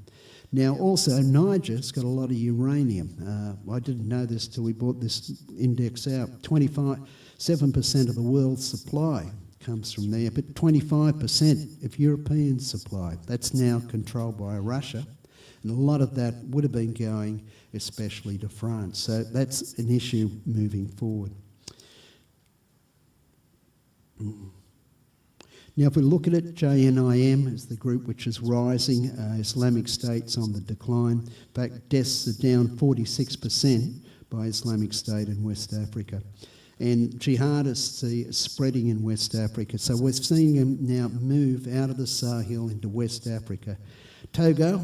Now, also, Niger's got a lot of uranium. I didn't know this till we brought this index out. 7% of the world's supply comes from there, but 25% of European supply. That's now controlled by Russia, and a lot of that would have been going especially to France. So that's an issue moving forward. Now, if we look at it, JNIM is the group which is rising. Islamic State's on the decline. In fact, deaths are down 46% by Islamic State in West Africa. And jihadists are spreading in West Africa. So we're seeing them now move out of the Sahel into West Africa. Togo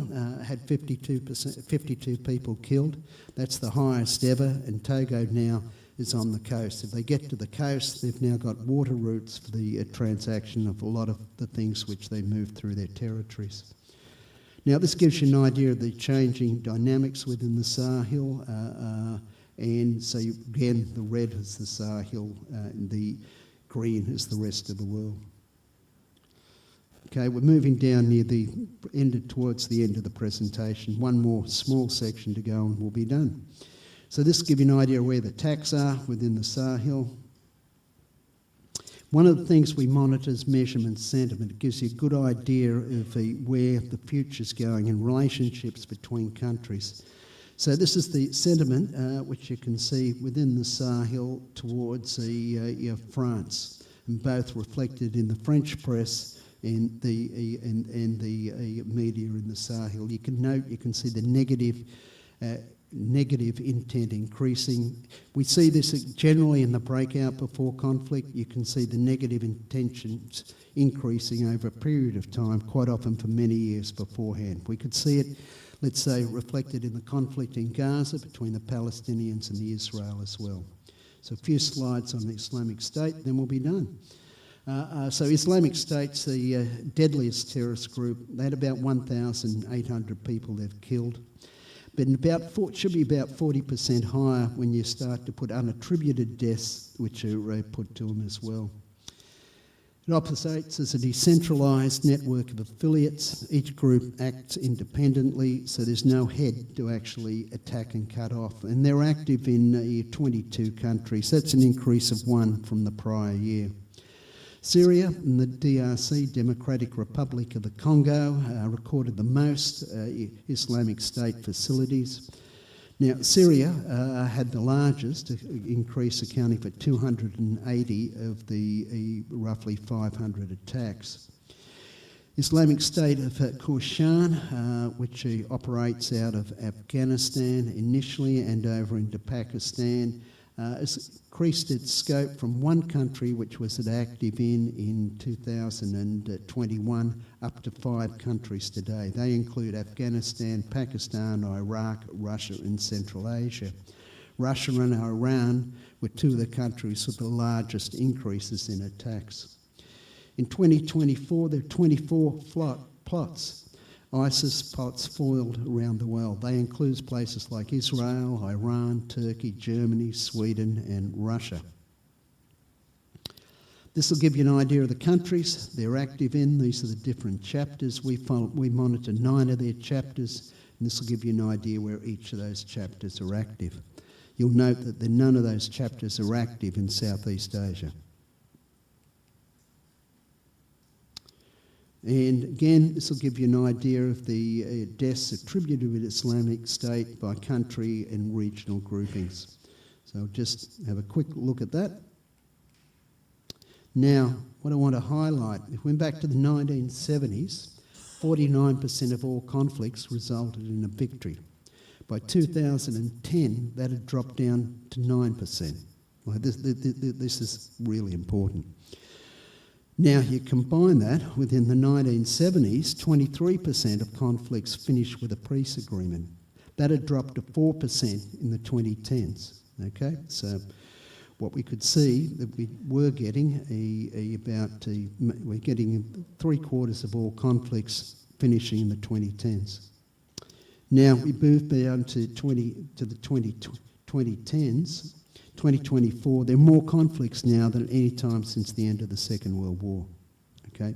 had 52 people killed. That's the highest ever, and Togo now is on the coast. If they get to the coast, they've now got water routes for the transaction of a lot of the things which they move through their territories. Now, this gives you an idea of the changing dynamics within the Sahel, and so again, the red is the Sahel, and the green is the rest of the world. Okay, we're moving down near the end, towards the end of the presentation. One more small section to go and we'll be done. So this will give you an idea of where the attacks are within the Sahel. One of the things we monitor is measurement sentiment. It gives you a good idea of where the future's going in relationships between countries. So this is the sentiment which you can see within the Sahel towards France, and both reflected in the French press and the media in the Sahel. You can note, you can see the negative intent increasing. We see this generally in the breakout before conflict. You can see the negative intentions increasing over a period of time, quite often for many years beforehand. We could see it, let's say, reflected in the conflict in Gaza between the Palestinians and the Israel as well. So a few slides on the Islamic State, then we'll be done. So Islamic State's the deadliest terrorist group. They had about 1,800 people they've killed. But should be about 40% higher when you start to put unattributed deaths, which are put to them as well. It operates as a decentralised network of affiliates. Each group acts independently, so there's no head to actually attack and cut off. And they're active in 22 countries. That's an increase of 1 from the prior year. Syria and the DRC, Democratic Republic of the Congo, recorded the most Islamic State facilities. Now, Syria had the largest increase, accounting for 280 of the roughly 500 attacks. Islamic State of Khorasan, which operates out of Afghanistan initially and over into Pakistan, has increased its scope from one country, which was active in 2021, up to 5 countries today. They include Afghanistan, Pakistan, Iraq, Russia and Central Asia. Russia and Iran were 2 of the countries with the largest increases in attacks. In 2024, there are 24 plots. ISIS plots foiled around the world. They include places like Israel, Iran, Turkey, Germany, Sweden and Russia. This will give you an idea of the countries they're active in. These are the different chapters. We monitor 9 of their chapters, and this will give you an idea where each of those chapters are active. You'll note that none of those chapters are active in Southeast Asia. And again, this will give you an idea of the deaths attributed with Islamic State by country and regional groupings. So just have a quick look at that. Now, what I want to highlight, if we went back to the 1970s, 49% of all conflicts resulted in a victory. By 2010, that had dropped down to 9%. Well, this is really important. Now, you combine that within the 1970s, 23% of conflicts finished with a peace agreement. That had dropped to 4% in the 2010s. Okay, so what we could see that we were getting we're getting 3/4 of all conflicts finishing in the 2010s. Now we move down to the 2010s. 2024, there are more conflicts now than any time since the end of the Second World War, okay?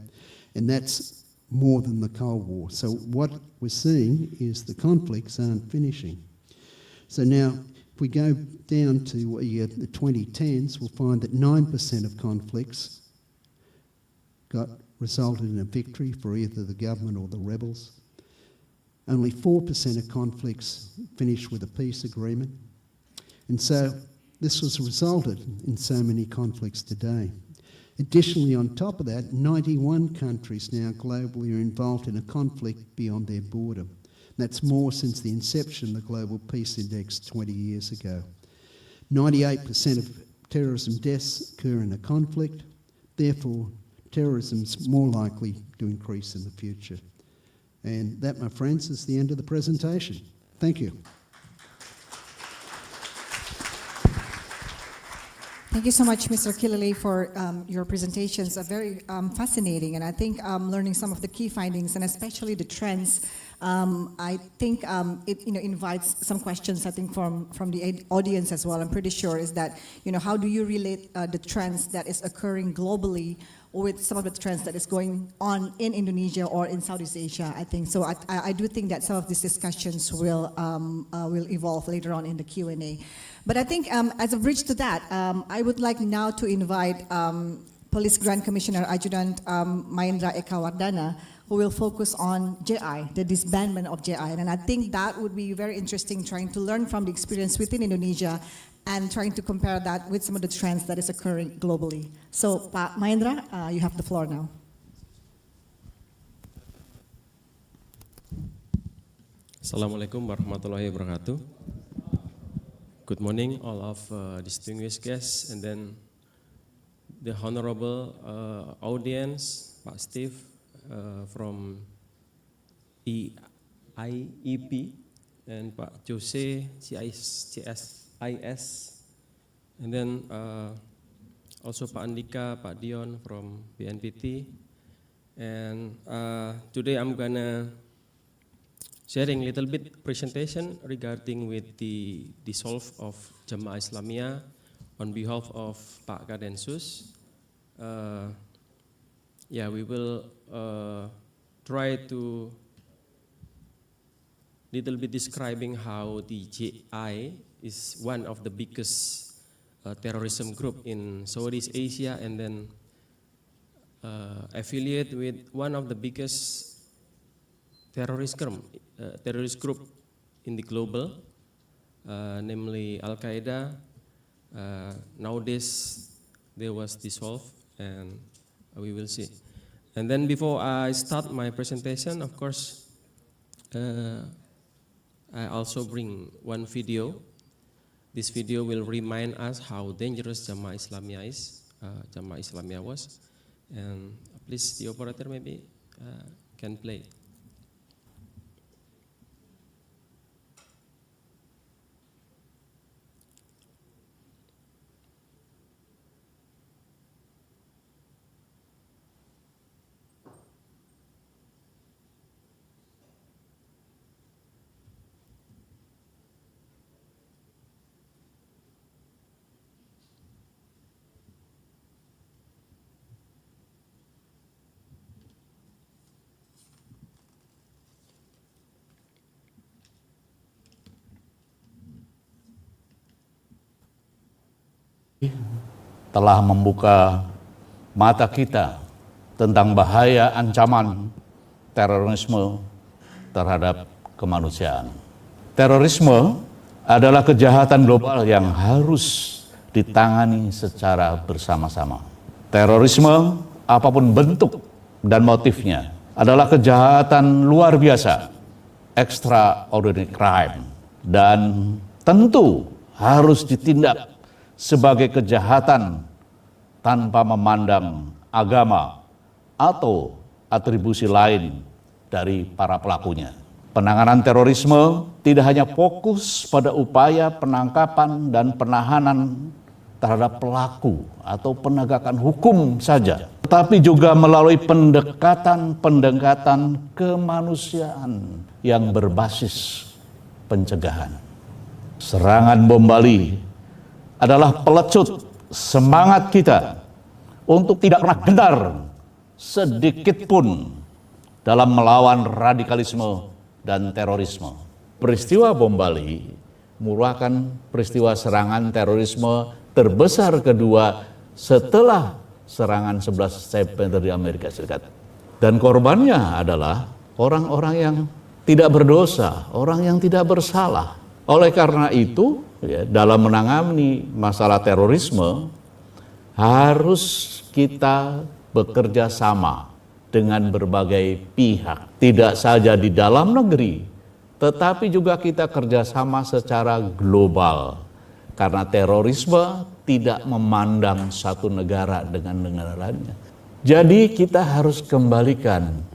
And that's more than the Cold War. So what we're seeing is the conflicts aren't finishing. So now, if we go down to the 2010s, we'll find that 9% of conflicts resulted in a victory for either the government or the rebels. Only 4% of conflicts finished with a peace agreement. And so this has resulted in so many conflicts today. Additionally, on top of that, 91 countries now globally are involved in a conflict beyond their border. That's more since the inception of the Global Peace Index 20 years ago. 98% of terrorism deaths occur in a conflict. Therefore, terrorism is more likely to increase in the future. And that, my friends, is the end of the presentation. Thank you. Thank you so much, Mr. Killelea, for your presentations. Very fascinating, and I think learning some of the key findings and especially the trends. I think it invites some questions. I think from the audience as well. I'm pretty sure is that how do you relate the trends that is occurring globally with some of the trends that is going on in Indonesia or in Southeast Asia? I think so. I do think that some of these discussions will evolve later on in the Q&A. But I think as a bridge to that, I would like now to invite Police Grand Commissioner Adjutant Mahendra Eka Wardana, who will focus on JI, the disbandment of JI. And I think that would be very interesting, trying to learn from the experience within Indonesia and trying to compare that with some of the trends that is occurring globally. So, Pak Mahendra, you have the floor now. Assalamualaikum warahmatullahi wabarakatuh. Good morning, all of distinguished guests, and then the honorable audience, Pak Steve from IEP, and Pak Yose, CSIS, and then also Pak Andhika, Pak Dion from BNPT, and today I'm gonna sharing a little bit presentation regarding with the dissolve of Jamaah Islamiyah on behalf of Pak Kadensus. Yeah, we will try to little bit describing how the JI is one of the biggest terrorism group in Southeast Asia, and then affiliate with one of the biggest terrorist group in the global, namely Al-Qaeda. Nowadays, they was dissolved, and we will see. And then before I start my presentation, of course, I also bring one video. This video will remind us how dangerous Jamaah Islamiyah is, Jamaah Islamiyah was. And please, the operator maybe can play. Telah membuka mata kita tentang bahaya ancaman terorisme terhadap kemanusiaan. Terorisme adalah kejahatan global yang harus ditangani secara bersama-sama. Terorisme, apapun bentuk dan motifnya, adalah kejahatan luar biasa, extraordinary crime, dan tentu harus ditindak sebagai kejahatan tanpa memandang agama atau atribusi lain dari para pelakunya. Penanganan terorisme tidak hanya fokus pada upaya penangkapan dan penahanan terhadap pelaku atau penegakan hukum saja, tetapi juga melalui pendekatan kemanusiaan yang berbasis pencegahan. Serangan bom Bali adalah pelecut semangat kita untuk tidak pernah gentar sedikit pun dalam melawan radikalisme dan terorisme. Peristiwa bom Bali merupakan peristiwa serangan terorisme terbesar kedua setelah serangan 11 September di Amerika Serikat. Dan korbannya adalah orang-orang yang tidak berdosa, orang yang tidak bersalah. Oleh karena itu, dalam menangani masalah terorisme, harus kita bekerja sama dengan berbagai pihak. Tidak saja di dalam negeri, tetapi juga kita kerjasama secara global. Karena terorisme tidak memandang satu negara dengan negara lainnya. Jadi kita harus kembalikan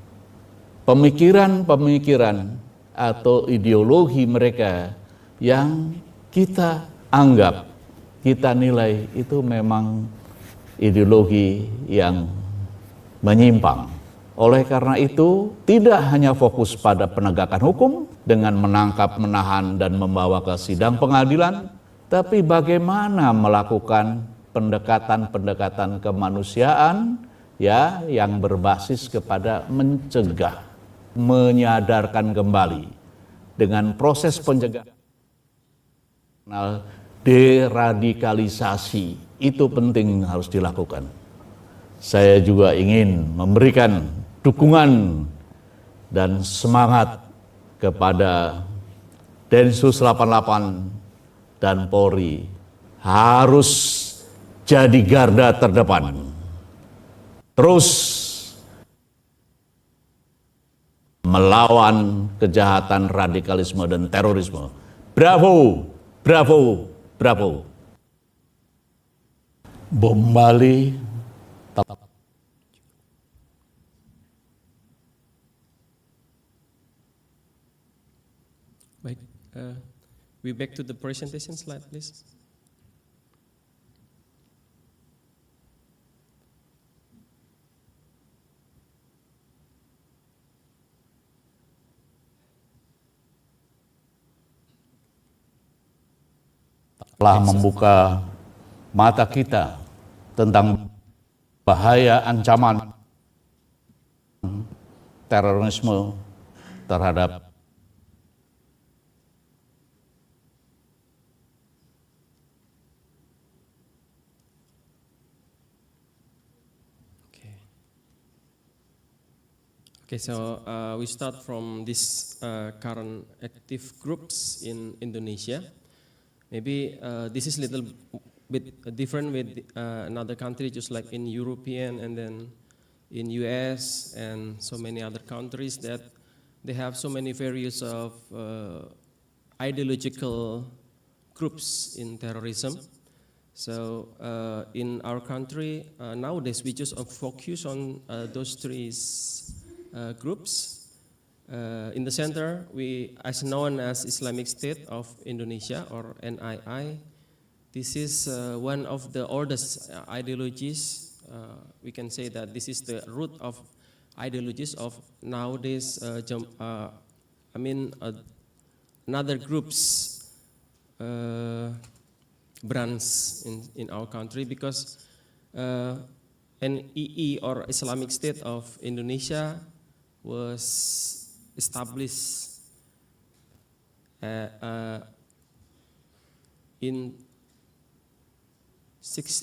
pemikiran-pemikiran atau ideologi mereka yang kita anggap, kita nilai itu memang ideologi yang menyimpang. Oleh karena itu, tidak hanya fokus pada penegakan hukum dengan menangkap, menahan, dan membawa ke sidang pengadilan, tapi bagaimana melakukan pendekatan-pendekatan kemanusiaan ya yang berbasis kepada mencegah, menyadarkan kembali dengan proses pencegahan. Deradikalisasi itu penting harus dilakukan. Saya juga ingin memberikan dukungan dan semangat kepada Densus 88 dan Polri harus jadi garda terdepan. Terus melawan kejahatan radikalisme dan terorisme. Bravo, bravo, bravo. Bom Bali Baik, we back to the presentation slide, please. telah membuka mata kita tentang bahaya ancaman terorisme terhadap Okay, so we start from this current active groups in Indonesia. Maybe this is a little bit different with another country, just like in European and then in US and so many other countries that they have so many various of ideological groups in terrorism. So in our country nowadays we just focus on those three groups. In the center, as known as Islamic State of Indonesia or NII. This is one of the oldest ideologies. We can say that this is the root of ideologies of nowadays. Another groups brands in our country, because NII or Islamic State of Indonesia was established in 49,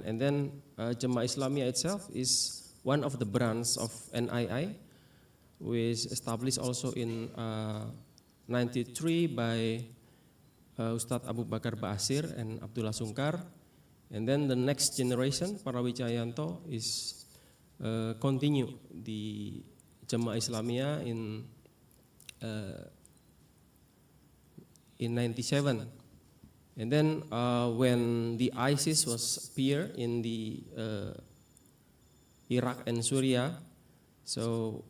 and then Jemaah Islamiyah itself is one of the branches of NII, which established also in 93 by Ustadz Abu Bakar Ba'asir and Abdullah Sungkar, and then the next generation para Wijayanto is continue the Jemaah Islamiyah in 97, and then when the ISIS was appear in the Iraq and Syria, so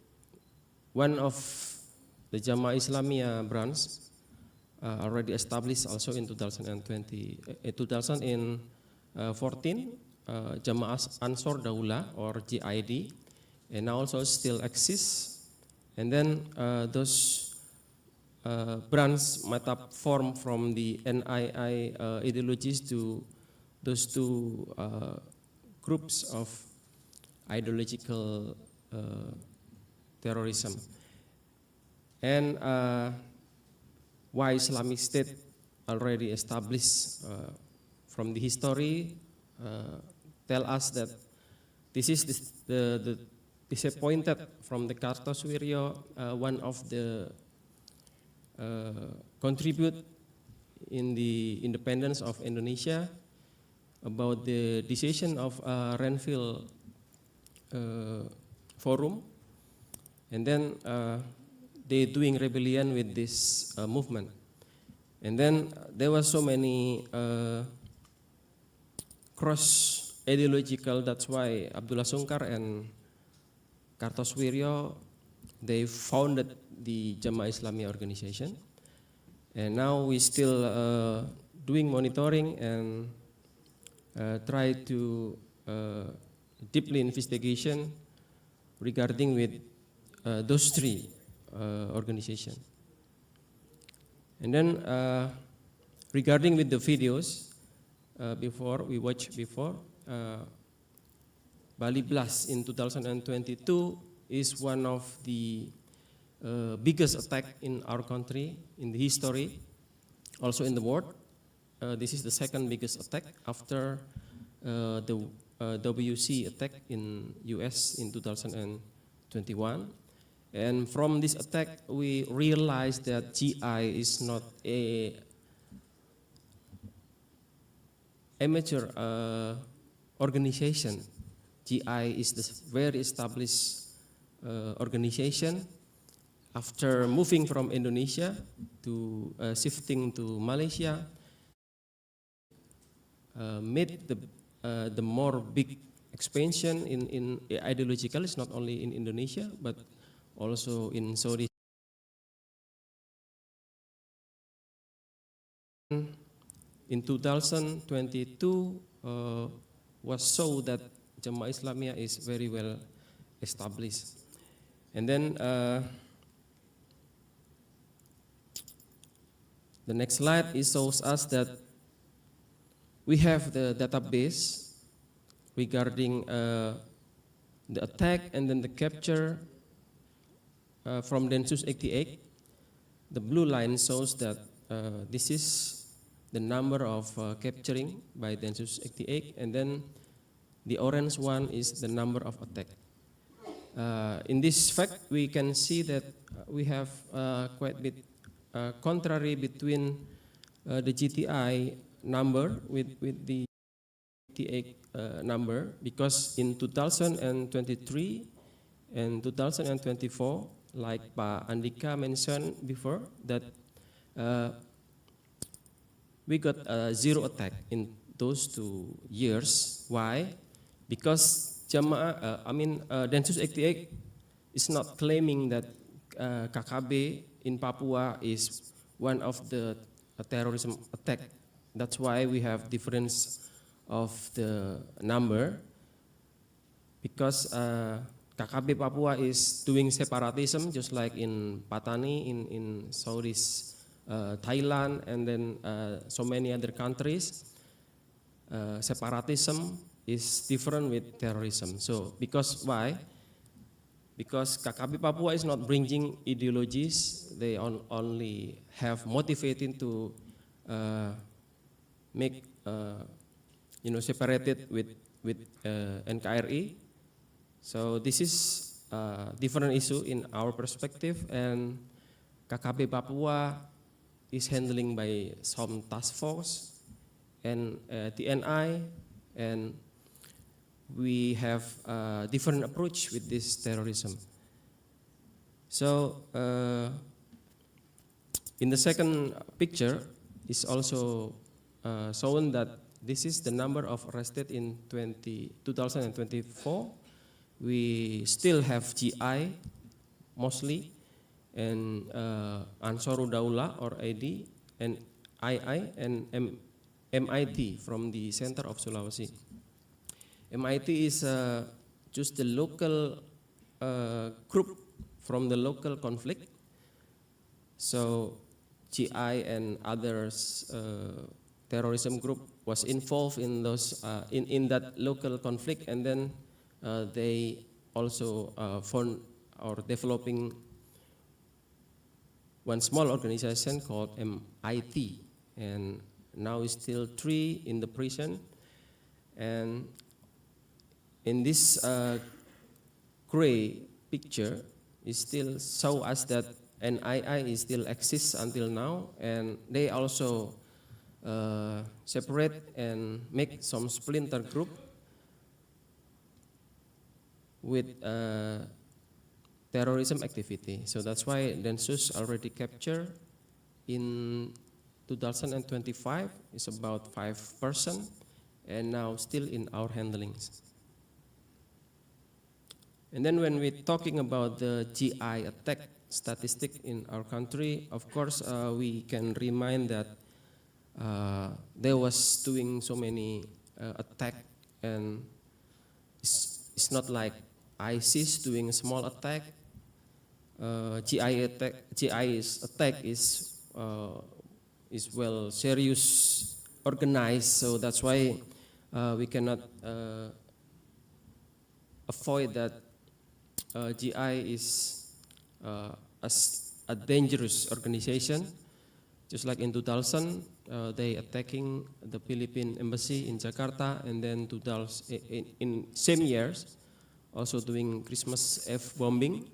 one of the Jemaah Islamiyah branch already established also in 2014, Jemaah Ansor Daulah or JID, and now also still exists. And then those brands might have formed from the NII ideologies to those two groups of ideological terrorism. And why Islamic State already established from the history tell us that this is the disappointed from the Kartosuwiryo, one of the contribute in the independence of Indonesia about the decision of Renville Forum, and then they doing rebellion with this movement, and then there was so many cross ideological. That's why Abdullah Sungkar and Kartosuwiryo, they founded the Jamaah Islamiyah organization, and now we still doing monitoring and try to deeply investigation regarding with those three organizations. And then regarding with the videos, before we watched before, Bali Blast in 2022 is one of the biggest attack in our country, in the history, also in the world. This is the second biggest attack after the WC attack in US in 2021. And from this attack, we realized that GI is not a amateur organization. GI is the very established organization. After moving from Indonesia to shifting to Malaysia, made the more big expansion in ideological. It's not only in Indonesia but also in Saudi. In 2022 was so that Jamaah Islamiyah is very well established. And then the next slide shows us that we have the database regarding the attack and then the capture from Densus 88. The blue line shows that this is the number of capturing by Densus 88, and then the orange one is the number of attack. In this fact, we can see that we have quite a bit contrary between the GTI number with the 88 number, because in 2023 and 2024, like Pak Andhika mentioned before, that we got zero attack in those 2 years. Why? Because Densus 88 is not claiming that KKB in Papua is one of the terrorism attack. That's why we have difference of the number, because KKB Papua is doing separatism just like in Patani in Southeast Thailand, and then so many other countries. Separatism is different with terrorism. So because why? Because KKB Papua is not bringing ideologies. They only have motivating to make separated with NKRI. So this is a different issue in our perspective, and KKB Papua is handling by some task force and TNI, and we have a different approach with this terrorism. So in the second picture is also shown that this is the number of arrested in 2024. We still have GI mostly, and Ansarud Daulah or Eddy, and II and MIT from the center of Sulawesi. MIT is just the local group from the local conflict. So GI and others terrorism group was involved in those in that local conflict, and then they also found or developing one small organization called MIT, and now is still 3 in the prison. And in this gray picture, it still show us that NII still exists until now, and they also separate and make some splinter group with terrorism activity. So that's why Densus already captured in 2025 is about 5%, and now still in our handlings. And then when we're talking about the GI attack statistic in our country, of course, we can remind that there was doing so many attack, and it's not like ISIS doing a small attack. GI's attack is well serious, organized. So that's why we cannot avoid that GI is as a dangerous organization. Just like in 2000, they attacking the Philippine embassy in Jakarta, and then in same years, also doing Christmas Eve bombing.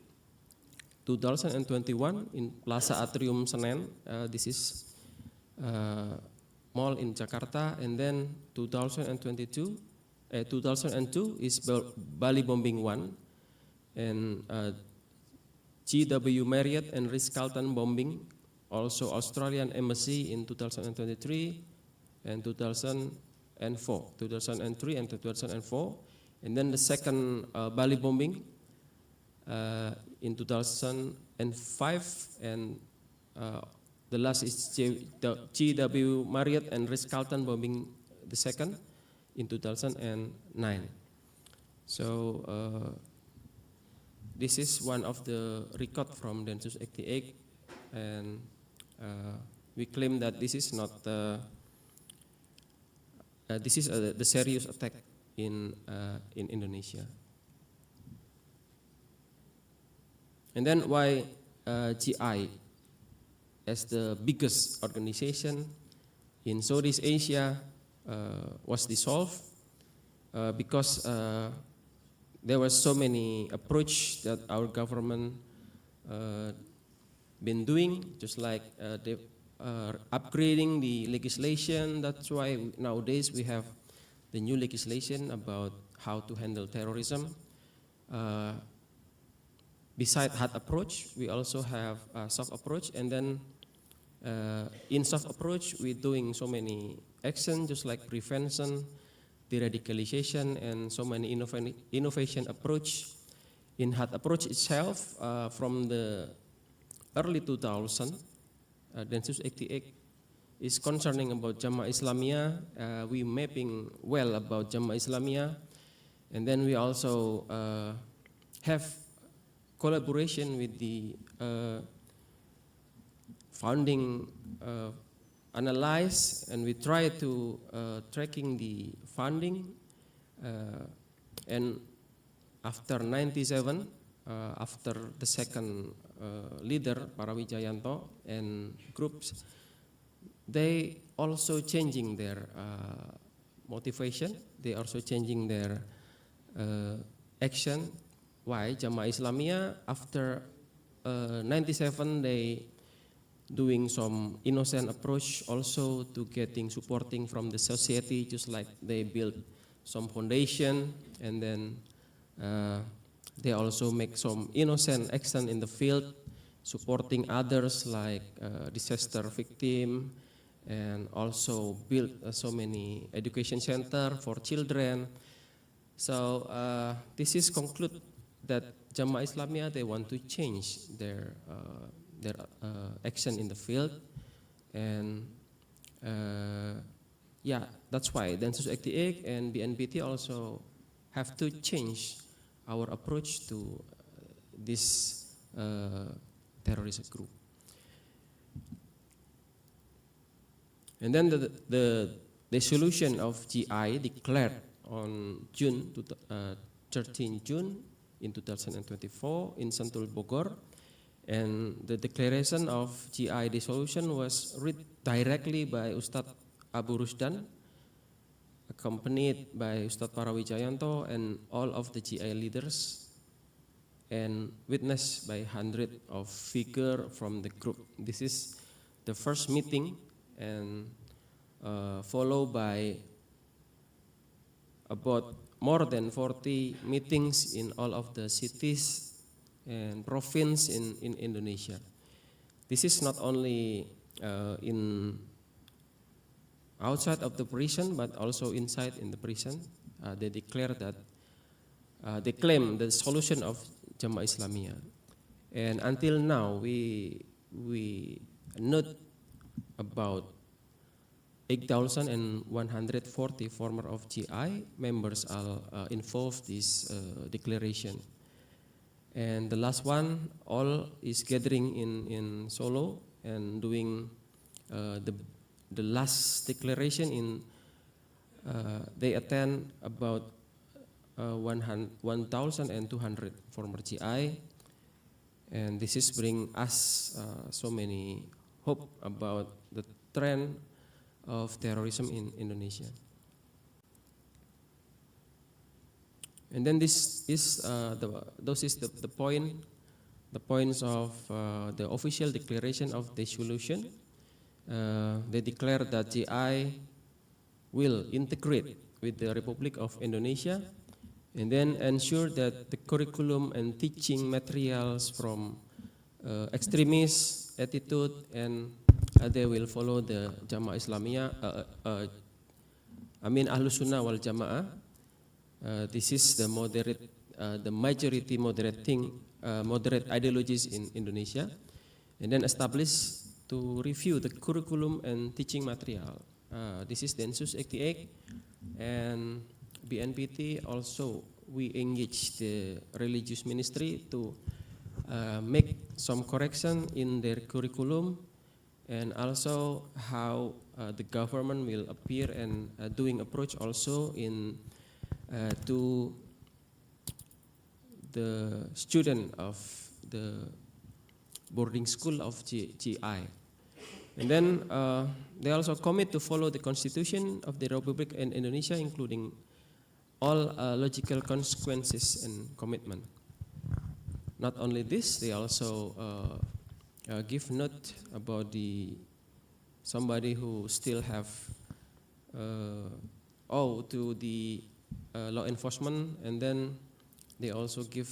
2021 in Plaza Atrium Senen, this is mall in Jakarta, and then 2002 is Bali bombing 1, and GW Marriott and Ritz-Carlton bombing, also Australian embassy in 2023 and 2003 and 2004, and then the second Bali bombing in 2005, and the last is GW Marriott and Ritz-Carlton bombing, the second in 2009. So this is one of the record from Densus 88, and we claim that this is not the serious attack in Indonesia. And then why GI as the biggest organization in Southeast Asia was dissolved? Because there were so many approach that our government been doing, just like upgrading the legislation. That's why nowadays we have the new legislation about how to handle terrorism. Beside hard approach, we also have a soft approach, and then in soft approach, we're doing so many actions, just like prevention, de-radicalization, and so many innovation approach. In hard approach itself, from the early 2000, Densus 88 is concerning about Jamaah Islamiyah. We mapping well about Jamaah Islamiyah, and then we also have collaboration with the founding analyze, and we try to tracking the funding, and after 97, after the second leader Parawijayanto and groups, they also changing their motivation, they also changing their action. Why? Jamaah Islamiyah after 97, they doing some innocent approach also to getting supporting from the society, just like they build some foundation, and then they also make some innocent action in the field, supporting others like disaster victim, and also build so many education center for children. So this is conclude that Jamaah Islamiyah, they want to change their action in the field, and yeah, that's why Densus 88 and BNPT also have to change our approach to this terrorist group. And then the solution of GI declared on 13 June in 2024 in Sentul, Bogor, and the declaration of GI dissolution was read directly by Ustadz Abu Rusdan, accompanied by Ustadz Parawijayanto and all of the GI leaders, and witnessed by hundreds of figures from the group. This is the first meeting, and followed by about more than 40 meetings in all of the cities and province in Indonesia. This is not only in outside of the prison, but also inside in the prison. They declare that they claim the solution of Jamaah Islamiyah. And until now, we note about 8,140 former of GI members are involved this declaration. And the last one, all is gathering in Solo and doing the last declaration in, they attend about 1,200 former GI, and this is bring us so many hope about the trend of terrorism in Indonesia. And then this is the points of the official declaration of the solution. They declare that GI will integrate with the Republic of Indonesia and then ensure that the curriculum and teaching materials from extremist attitude and they will follow the Jamaah Islamiyah, Ahlus Sunnah wal Jamaah. This is the moderate, the majority moderate ideologies in Indonesia, and then establish to review the curriculum and teaching material. This is Densus 88, and BNPT also we engage the religious ministry to make some correction in their curriculum, and also how the government will appear and doing approach also in to the student of the boarding school of GI. And then they also commit to follow the constitution of the Republic in Indonesia, including all logical consequences and commitment. Not only this, they also give note about somebody who still have owe to the law enforcement, and then they also give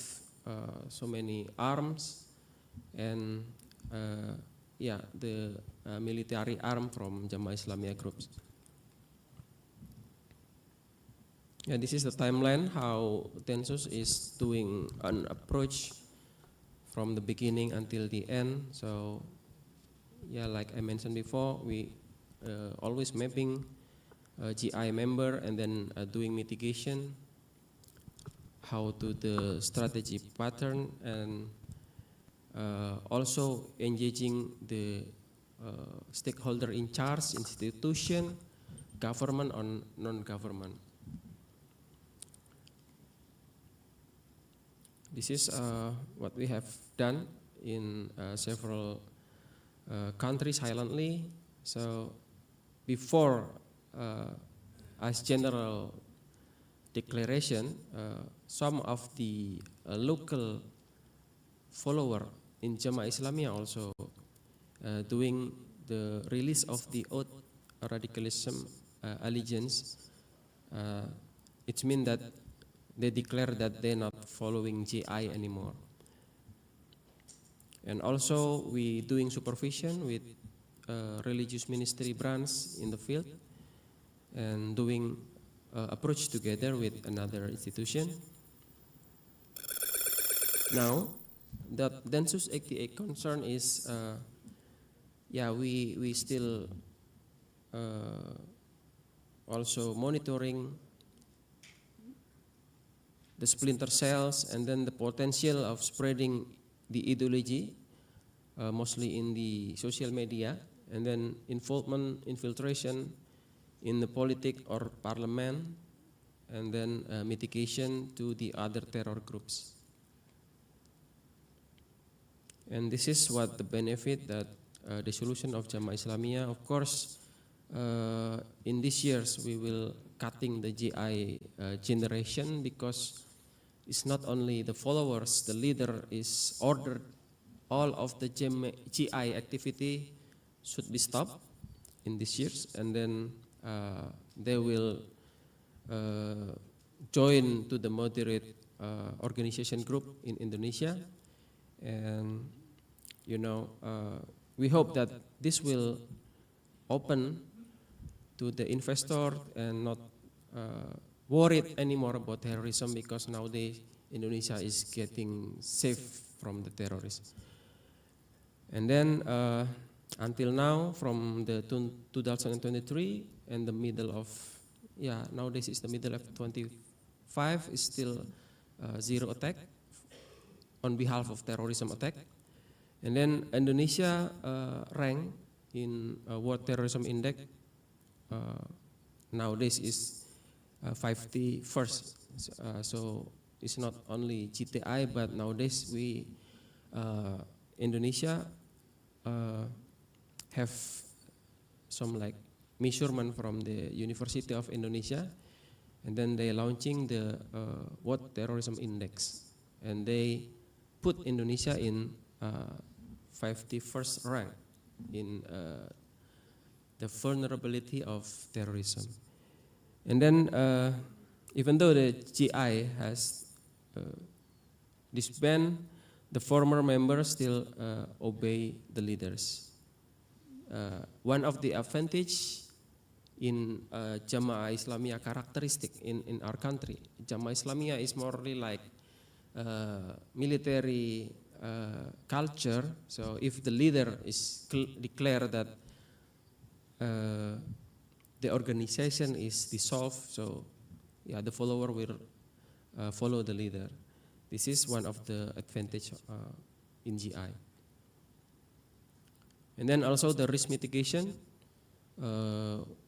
so many arms and the military arm from Jamaah Islamiyah groups. Yeah, this is the timeline how Densus is doing an approach from the beginning until the end. So yeah, like I mentioned before, we always mapping GI member and then doing mitigation, how to the strategy pattern, and also engaging the stakeholder in charge, institution, government or non-government. This is what we have done in several countries silently. So before as general declaration, some of the local follower in Jamaah Islamiyah also doing the release of the oath radicalism allegiance. It means that they declare that they're not following GI anymore. And also we doing supervision with religious ministry branch in the field and doing approach together with another institution. Now, that Densus 88 concern is, we still also monitoring the splinter cells and then the potential of spreading the ideology, mostly in the social media, and then involvement, infiltration in the politics or parliament, and then mitigation to the other terror groups. And this is what the benefit that the solution of Jamaah Islamiyah. Of course, in these years we will cutting the GI generation, because it's not only the followers, the leader is ordered all of the GI activity should be stopped in these years, and then they will join to the moderate organization group in Indonesia. And we hope that this will open to the investor and not worried anymore about terrorism because nowadays Indonesia is getting safe from the terrorists. And then until now, from the 2023 and the middle of, nowadays is the middle of 25, is still zero attack on behalf of terrorism attack. And then Indonesia rank in World Terrorism Index nowadays is 51st. So it's not only GTI, but nowadays we Indonesia have some like measurement from the University of Indonesia, and then they launching the World Terrorism Index, and they put Indonesia in 51st rank in the vulnerability of terrorism. And then even though the GI has disbanded, the former members still obey the leaders. One of the advantage in Jamaah Islamiyah characteristic in our country, Jamaah Islamiyah is more like military culture. So if the leader is declare that the organization is dissolved, so the follower will follow the leader. This is one of the advantage in GI. And then also the risk mitigation.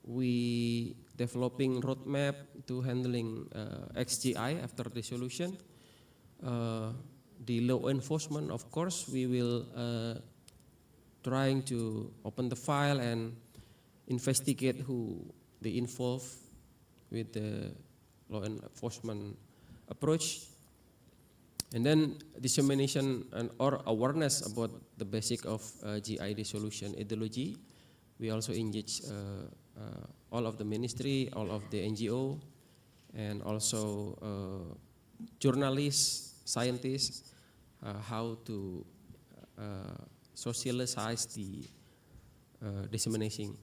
We developing roadmap to handling XGI after dissolution. The law enforcement, of course, we will trying to open the file and investigate who they involve with the law enforcement approach. And then dissemination or awareness about the basic of GI dissolution ideology. We also engage all of the ministry, all of the NGO, and also journalists, scientists, how to socialize the dissemination.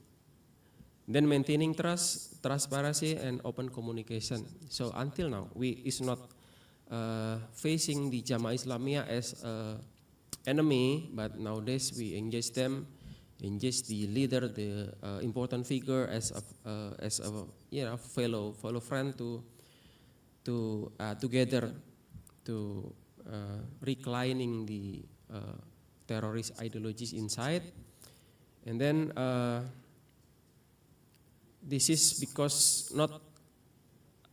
Then maintaining trust, transparency, and open communication. So until now, we is not facing the Jamaah Islamiyah as enemy, but nowadays we engage them, engage the leader, the important figure as a fellow friend to together to reclining the terrorist ideologies inside. And then this is because not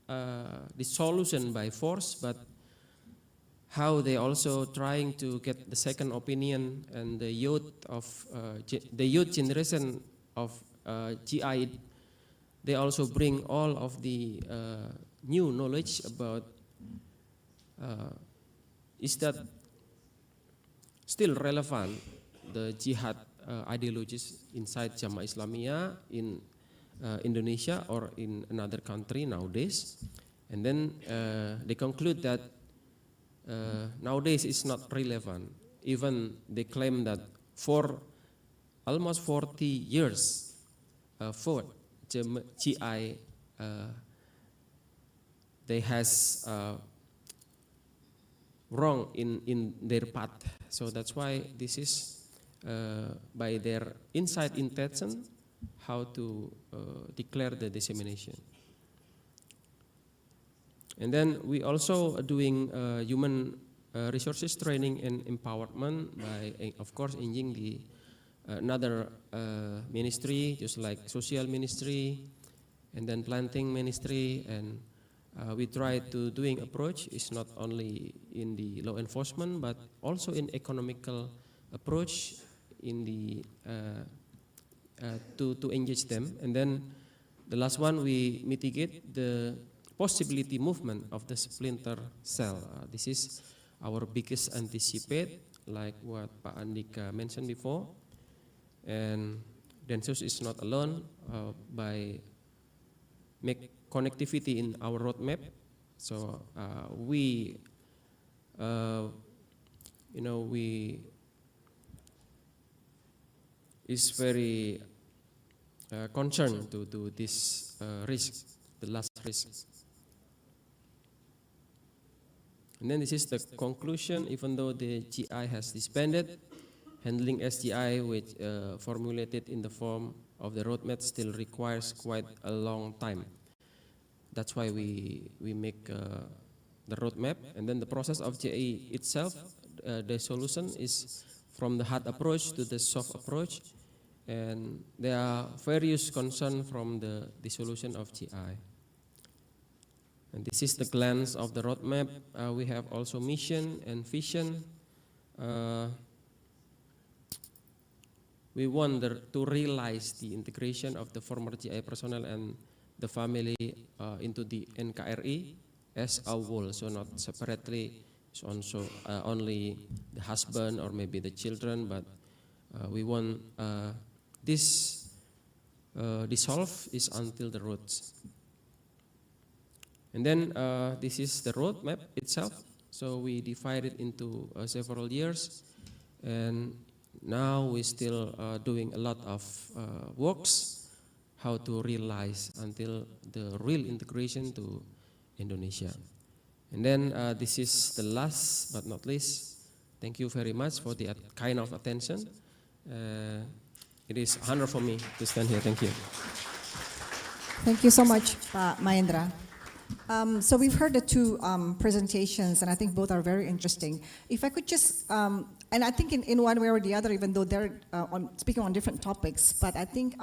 the solution by force, but how they also trying to get the second opinion, and the youth of the youth generation of GI, they also bring all of the new knowledge about is that still relevant, the jihad ideologies inside Jamaah Islamiyah in Indonesia or in another country nowadays. And then they conclude that nowadays it's not relevant. Even they claim that for almost 40 years for GI they has wrong in their path. So that's why this is by their inside intention how to declare the dissemination. And then we also are doing human resources training and empowerment by, of course, engaging the another ministry, just like social ministry, and then planting ministry, and we try to doing approach is not only in the law enforcement but also in economical approach in the to engage them. And then the last one, we mitigate the possibility movement of the splinter cell. This is our biggest anticipate, like what Pak Andhika mentioned before. And Densus is not alone by make connectivity in our roadmap. So we is very concerned to this risk, the last risk. And then this is the conclusion. Even though the GI has disbanded, handling SGI, which formulated in the form of the roadmap, still requires quite a long time. That's why we make the roadmap. And then the process of GI itself, the solution is from the hard approach to the soft approach. And there are various concerns from the dissolution of GI. And this is the glance of the roadmap. We have also mission and vision. We want to realize the integration of the former GI personnel and the family into the NKRI as a whole, so not separately. It's also only the husband or maybe the children, but we want this dissolve is until the roots. And then this is the roadmap itself. So we divide it into several years, and now we're still doing a lot of works how to realize until the real integration to Indonesia. And then this is the last but not least. Thank you very much for the kind of attention. It is an honor for me to stand here. Thank you. Thank you so much, Pak Mahendra. So we've heard the two presentations, and I think both are very interesting. If I could just, and I think in one way or the other, even though they're speaking on different topics, but I think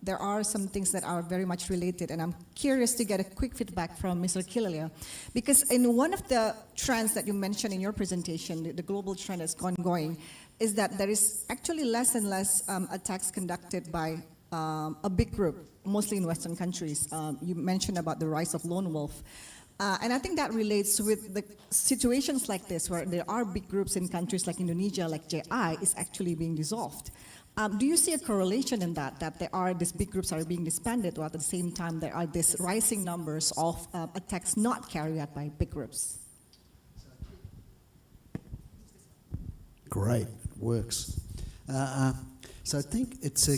there are some things that are very much related, and I'm curious to get a quick feedback from Mr. Killelea, because in one of the trends that you mentioned in your presentation, the global trend that's ongoing, is that there is actually less and less attacks conducted by a big group, mostly in Western countries. You mentioned about the rise of lone wolf. And I think that relates with the situations like this, where there are big groups in countries like Indonesia, like JI, is actually being dissolved. Do you see a correlation in that there are these big groups are being disbanded, while at the same time there are these rising numbers of attacks not carried out by big groups? Great, it works. So I think it's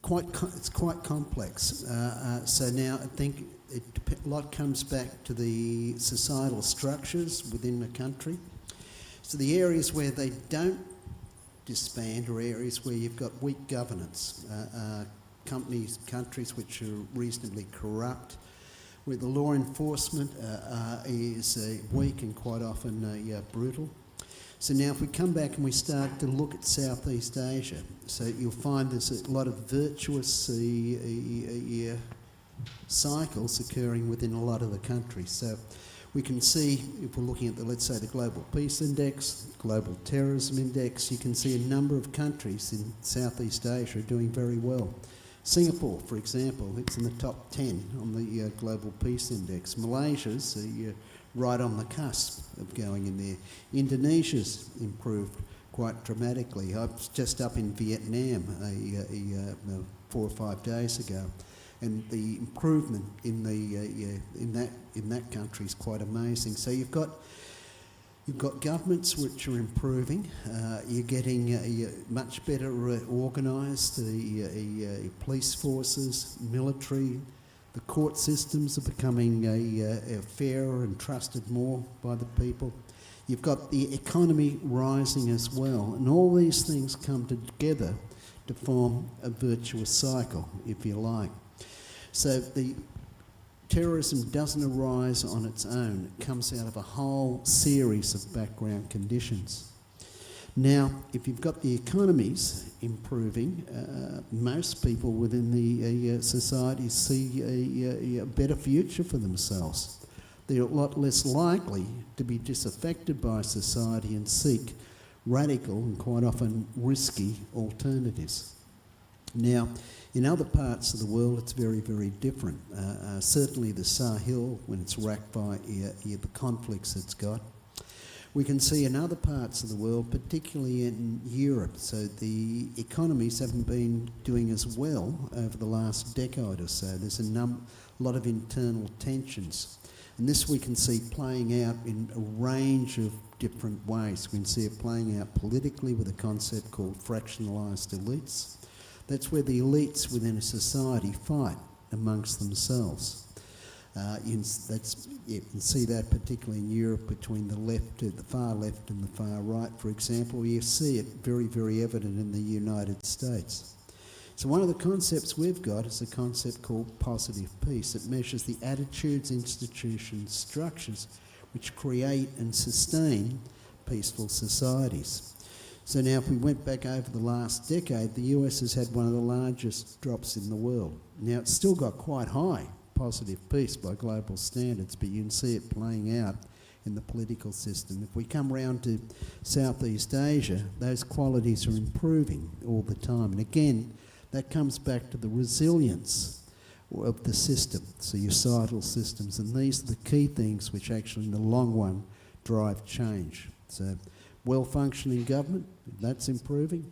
quite complex. So now I think a lot comes back to the societal structures within the country. So the areas where they don't disband are areas where you've got weak governance, countries which are reasonably corrupt, where the law enforcement is weak and quite often brutal. So now if we come back and we start to look at Southeast Asia, so you'll find there's a lot of virtuous cycles occurring within a lot of the countries. So we can see, if we're looking at let's say the Global Peace Index, Global Terrorism Index, you can see a number of countries in Southeast Asia are doing very well. Singapore, for example, it's in the top 10 on the Global Peace Index. Malaysia's right on the cusp of going in there. Indonesia's improved quite dramatically. I was just up in Vietnam 4 or 5 days ago, and the improvement in that country is quite amazing. So you've got governments which are improving. You're getting much better organised. Police forces, military. The court systems are becoming fairer and trusted more by the people. You've got the economy rising as well. And all these things come together to form a virtuous cycle, if you like. So the terrorism doesn't arise on its own. It comes out of a whole series of background conditions. Now, if you've got the economies improving, most people within the society see a better future for themselves. They're a lot less likely to be disaffected by society and seek radical and quite often risky alternatives. Now, in other parts of the world, it's very, very different. Certainly the Sahel, when it's racked by the conflicts it's got. We can see in other parts of the world, particularly in Europe, so the economies haven't been doing as well over the last decade or so. There's a lot of internal tensions. And this we can see playing out in a range of different ways. We can see it playing out politically with a concept called fractionalised elites. That's where the elites within a society fight amongst themselves. You can see that particularly in Europe between the far left and the far right, for example. You see it very, very evident in the United States. So one of the concepts we've got is a concept called positive peace. It measures the attitudes, institutions, structures which create and sustain peaceful societies. So now if we went back over the last decade, the US has had one of the largest drops in the world. Now it's still got quite high positive peace by global standards, but you can see it playing out in the political system. If we come round to Southeast Asia, those qualities are improving all the time. And again, that comes back to the resilience of the system, societal systems, and these are the key things which actually in the long run drive change. So well-functioning government, that's improving.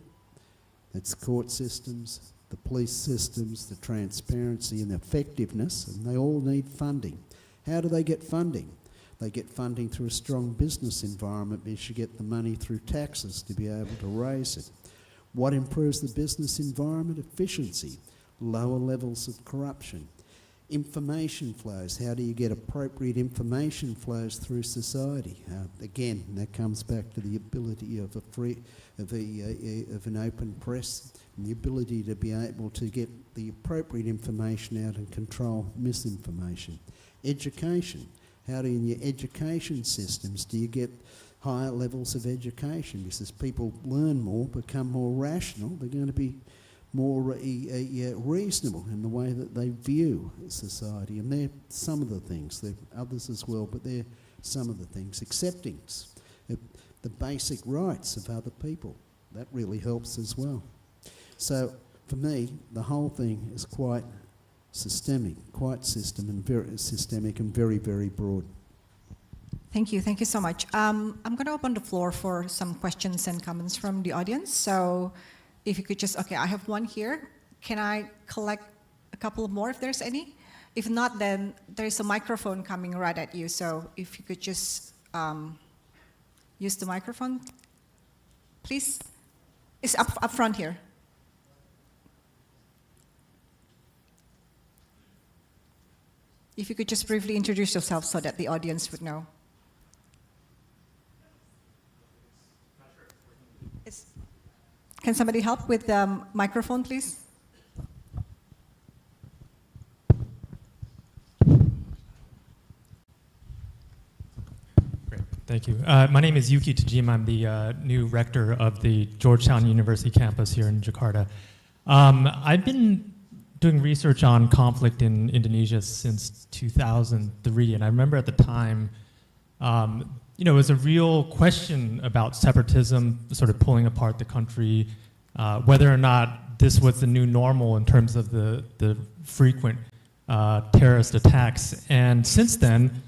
That's court systems, the police systems, the transparency and effectiveness, and they all need funding. How do they get funding? They get funding through a strong business environment because you get the money through taxes to be able to raise it. What improves the business environment? Efficiency, lower levels of corruption. Information flows. How do you get appropriate information flows through society? Again, that comes back to the ability of an open press and the ability to be able to get the appropriate information out and control misinformation. Education. How do you, in your education systems, do you get higher levels of education? Because as people learn more, become more rational, they're going to be more reasonable in the way that they view society. And they're some of the things. There are others as well, but they're some of the things. Acceptance, the basic rights of other people. That really helps as well. So for me, the whole thing is quite systemic and very, very broad. Thank you so much. I'm going to open the floor for some questions and comments from the audience. So if you could just, okay, I have one here. Can I collect a couple more if there's any? If not, then there's a microphone coming right at you. So if you could just use the microphone, please. It's up front here. If you could just briefly introduce yourself so that the audience would know. Can somebody help with the microphone, please? Great, thank you. My name is Yuki Tajima. I'm the new rector of the Georgetown University campus here in Jakarta. I've been doing research on conflict in Indonesia since 2003, and I remember at the time, it was a real question about separatism, sort of pulling apart the country, whether or not this was the new normal in terms of the frequent terrorist attacks. And since then,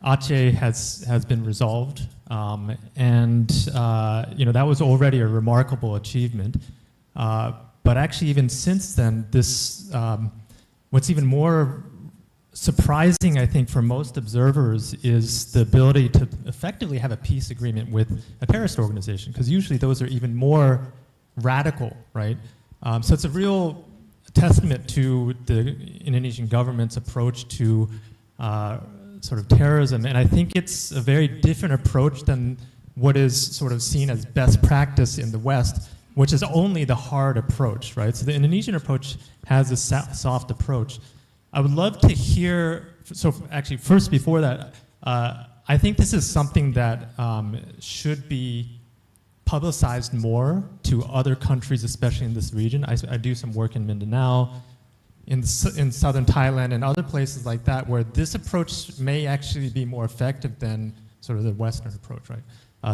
Aceh has been resolved, and that was already a remarkable achievement. But actually, even since then, what's even more surprising, I think, for most observers is the ability to effectively have a peace agreement with a terrorist organization, because usually those are even more radical, right? So it's a real testament to the Indonesian government's approach to sort of terrorism, and I think it's a very different approach than what is sort of seen as best practice in the West, which is only the hard approach, right? So the Indonesian approach has a soft approach. I would love to hear, so actually first before that, I think this is something that should be publicized more to other countries, especially in this region. I do some work in Mindanao, in southern Thailand and other places like that, where this approach may actually be more effective than sort of the Western approach, right?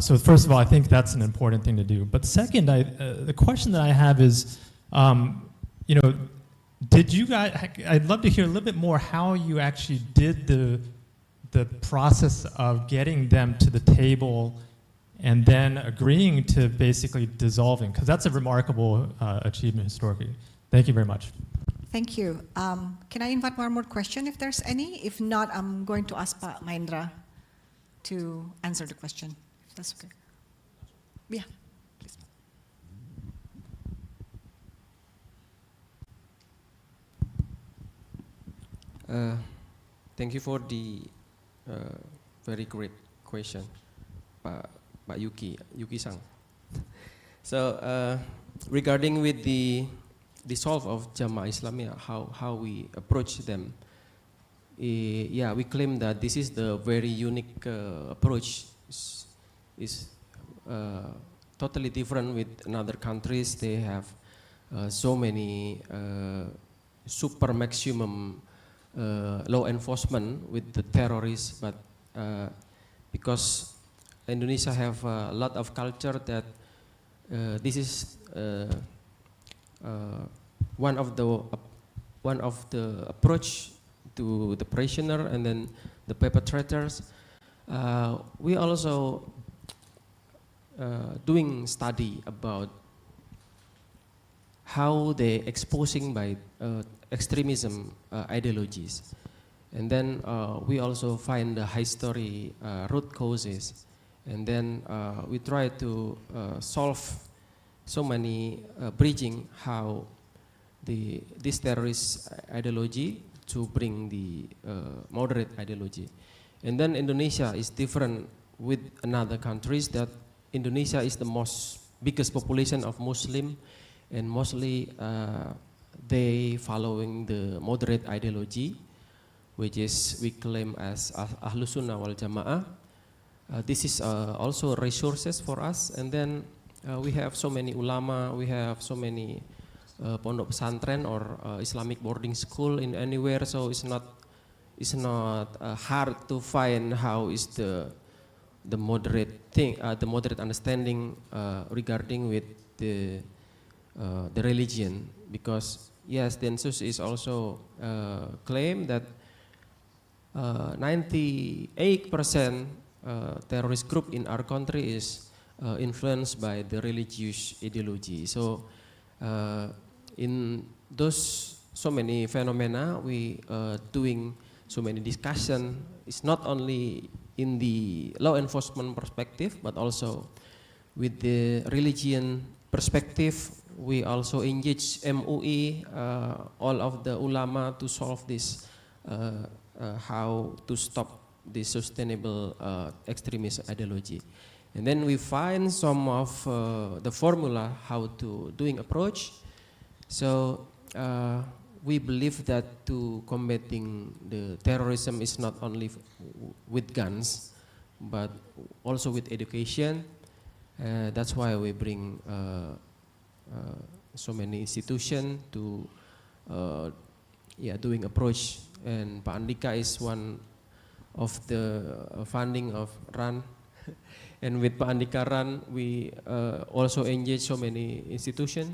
So first of all, I think that's an important thing to do. But second, the question that I have is, did you guys, I'd love to hear a little bit more how you actually did the process of getting them to the table and then agreeing to basically dissolving, because that's a remarkable achievement historically. Thank you very much. Thank you. Can I invite one more question if there's any? If not, I'm going to ask Pak Mahendra to answer the question, if that's okay. Yeah, please. Thank you for the very great question, Pak Yuki-san. So regarding with the solve of Jamaah Islamiyah, how we approach them, yeah, we claim that this is the very unique approach. Is totally different with another countries. They have so many super maximum law enforcement with the terrorists, but because Indonesia have a lot of culture that this is one of the approach to the prisoner and then the perpetrators. We also doing study about how they exposing by extremism ideologies, and then we also find the history root causes, and then we try to solve so many bridging how this terrorist ideology to bring the moderate ideology. And then Indonesia is different with another countries, that Indonesia is the biggest population of Muslim, and mostly they following the moderate ideology, which is we claim as Ahlus Sunnah wal Jamaah. This is also resources for us, and then we have so many ulama, we have so many pondok pesantren or Islamic boarding school in anywhere, so it's not hard to find how is the moderate thing, the moderate understanding regarding with the religion, because yes, Densus is also claim that 98% terrorist group in our country is influenced by the religious ideology. So in those so many phenomena, we doing so many discussion. It's not only in the law enforcement perspective, but also with the religion perspective. We also engage MUI, all of the ulama, to solve this, how to stop this sustainable extremist ideology. And then we find some of the formula how to doing approach. So we believe that to combating the terrorism is not only with guns, but also with education. That's why we bring so many institutions to doing approach. And Pak Andhika is one of the funding of RAN. And with Pak Andhika RAN, we also engage so many institutions,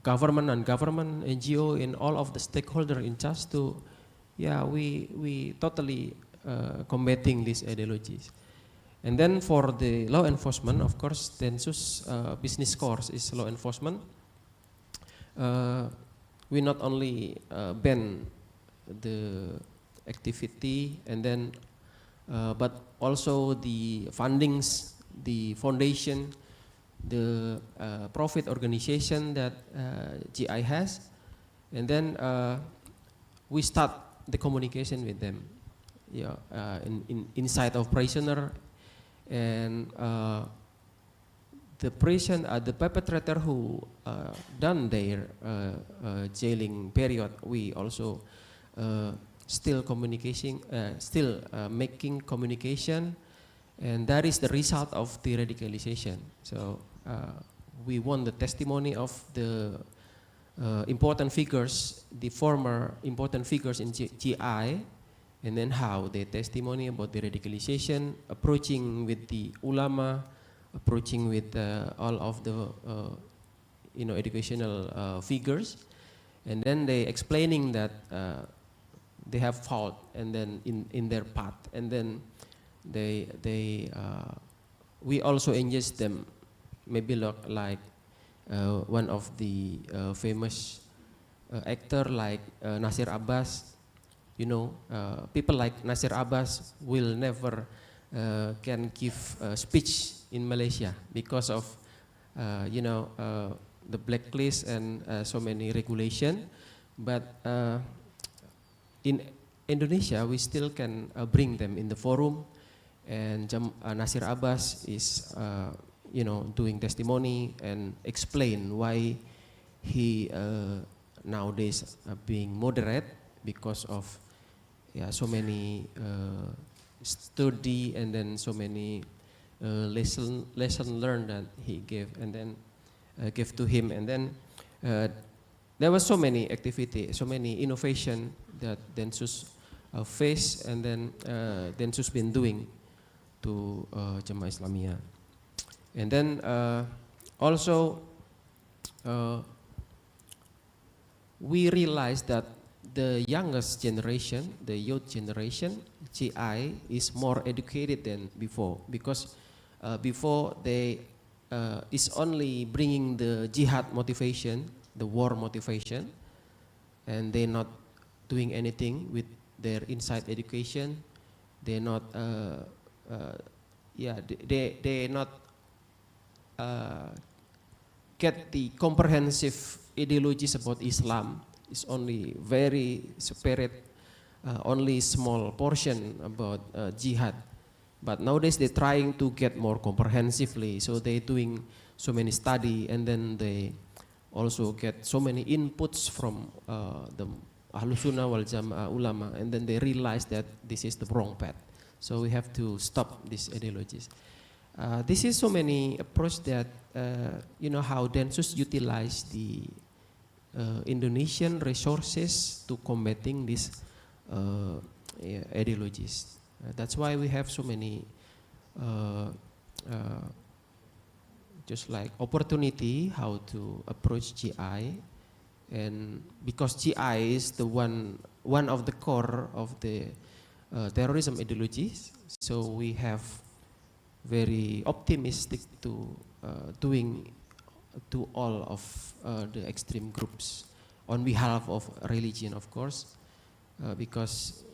government and government, NGO, and all of the stakeholders in charge to, we totally combating these ideologies. And then for the law enforcement, of course, Densus business course is law enforcement. We not only ban the activity, and then but also the fundings, the foundation, the profit organization that GI has, and then we start the communication with them, inside of prisoner, and the perpetrator who done their jailing period, we also still making communication, and that is the result of the radicalization. So we want the testimony of the important figures, the former important figures in GI, and then how they testimony about the radicalization, approaching with the ulama, approaching with all of the educational figures, and then they explaining that they have fault, and then in their path, and then we also engage them, maybe like one of the famous actor like Nasir Abbas. People like Nasir Abbas will never can give speech in Malaysia because of the blacklist and so many regulation. But in Indonesia, we still can bring them in the forum, and Nasir Abbas is, doing testimony and explain why he nowadays being moderate because of so many study and then so many lesson learned that he gave and then gave to him, and then there was so many activity, so many innovation that Densus face, and then Densus been doing to Jemaah Islamiyah. And then also we realized that the youngest generation, the youth generation, GI, is more educated than before, because before they is only bringing the jihad motivation, the war motivation, and they're not doing anything with their inside education. They're not, they not get the comprehensive ideologies about Islam. It's only very separate, only small portion about jihad. But nowadays they're trying to get more comprehensively, so they're doing so many study, and then they also get so many inputs from the Ahlus Sunnah wal Jama'ah ulama, and then they realize that this is the wrong path. So we have to stop these ideologies. This is so many approach that, how Densus utilize the Indonesian resources to combating these ideologies. That's why we have so many just like opportunity how to approach GI, and because GI is the one of the core of the terrorism ideologies, so we have very optimistic to doing to all of the extreme groups on behalf of religion, of course, because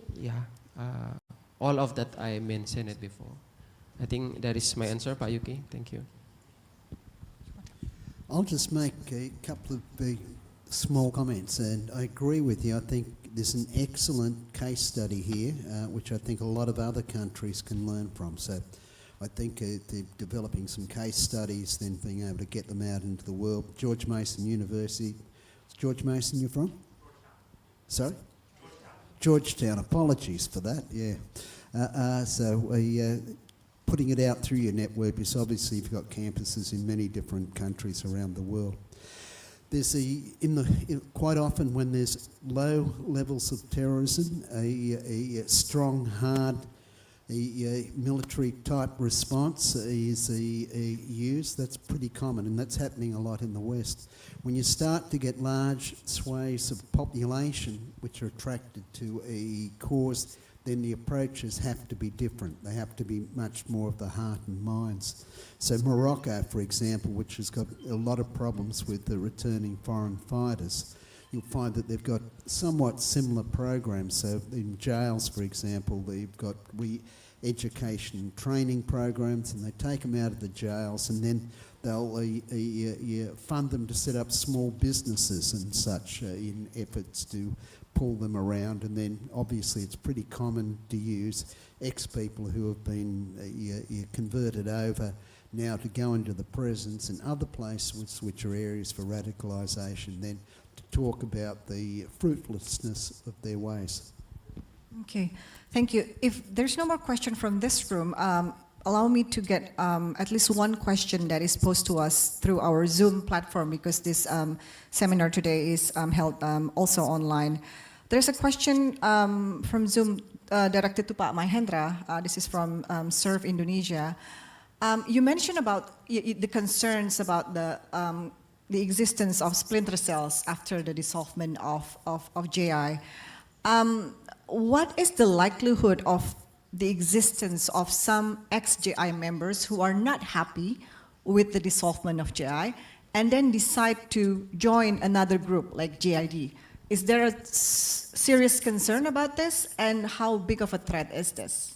all of that I mentioned it before. I think that is my answer, Pak Yuki. Thank you. I'll just make a couple of small comments, and I agree with you. I think there's an excellent case study here, which I think a lot of other countries can learn from. So I think they're developing some case studies, then being able to get them out into the world. George Mason University. George Mason, you're from? Sorry? Georgetown. Apologies for that, yeah. Putting it out through your network, because obviously you've got campuses in many different countries around the world. There's quite often when there's low levels of terrorism, a strong, hard military type response is used. That's pretty common, and that's happening a lot in the West. When you start to get large swathes of population which are attracted to a cause, then the approaches have to be different. They have to be much more of the heart and minds. So Morocco, for example, which has got a lot of problems with the returning foreign fighters, you'll find that they've got somewhat similar programs. So in jails, for example, they've got education and training programs, and they take them out of the jails, and then they'll fund them to set up small businesses and such in efforts to pull them around. And then obviously it's pretty common to use ex-people who have been converted over now to go into the prisons and other places which are areas for radicalisation, then to talk about the fruitlessness of their ways. Okay, thank you. If there's no more question from this room, allow me to get at least one question that is posed to us through our Zoom platform, because this seminar today is held also online. There's a question from Zoom directed to Pak Mahendra. This is from Serve Indonesia. You mentioned about the concerns about the existence of splinter cells after the dissolvement of JI. What is the likelihood of the existence of some ex-JI members who are not happy with the dissolvement of JI and then decide to join another group like JID? Is there a serious concern about this, and how big of a threat is this?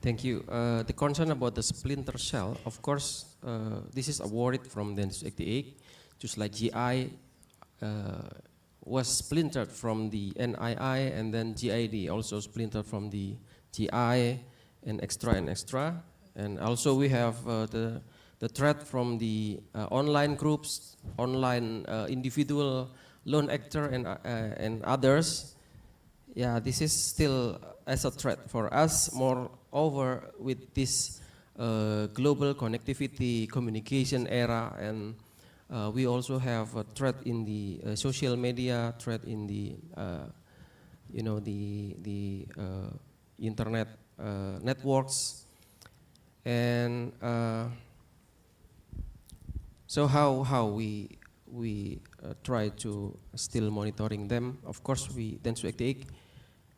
Thank you. The concern about the splinter cell, of course, this is a worry from the 88, just like GI. was splintered from the NII, and then GID also splintered from the GI, and extra. And also we have the threat from the online groups, online individual lone actor and others. Yeah, this is still as a threat for us. Moreover, with this global connectivity communication era, and we also have a threat in the social media, threat in the the internet networks, and so how we try to still monitoring them. Of course, Densus 88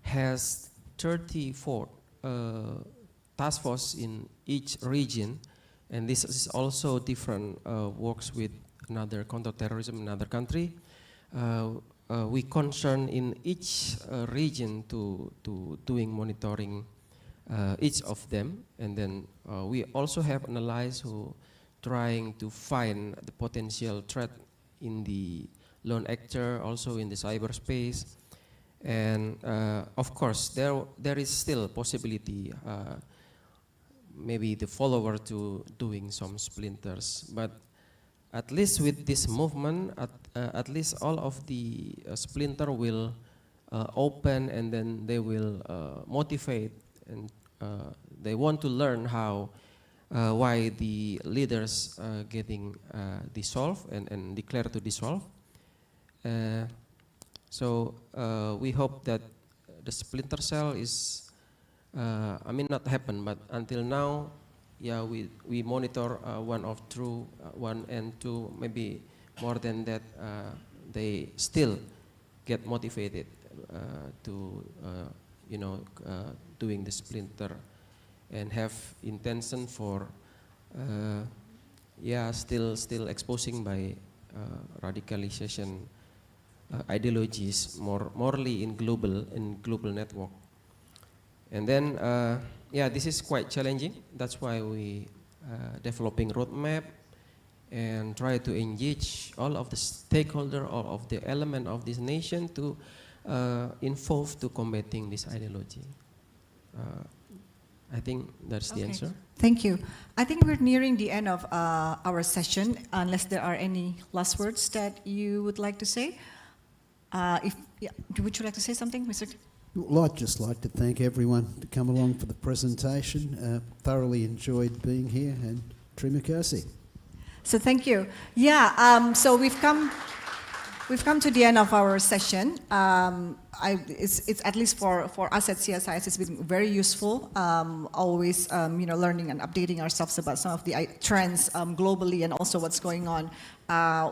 has 34 task force in each region, and this is also different works with another counterterrorism in another country. We concern in each region to doing monitoring each of them, and then we also have analyzed who trying to find the potential threat in the lone actor, also in the cyberspace, and of course there is still possibility maybe the follower to doing some splinters, but at least with this movement, at least all of the splinter will open, and then they will motivate, and they want to learn how why the leaders getting dissolved and declared to dissolve. So we hope that the splinter cell is, I mean, not happen, but until now, yeah, we monitor one of true, one and two, maybe more than that. They still get motivated to, doing the splinter, and have intention for, still exposing by radicalization ideologies morely in global network. And then, this is quite challenging. That's why we developing roadmap and try to engage all of the stakeholder, all of the element of this nation to involve to combating this ideology. I think that's the answer. Thank you. I think we're nearing the end of our session, unless there are any last words that you would like to say. Would you like to say something, Mr. Well, I'd just like to thank everyone to come along for the presentation. Thoroughly enjoyed being here, and terima kasih. So thank you. Yeah, so we've come to the end of our session. It's at least for us at CSIS, it's been very useful. Always, learning and updating ourselves about some of the trends globally, and also what's going on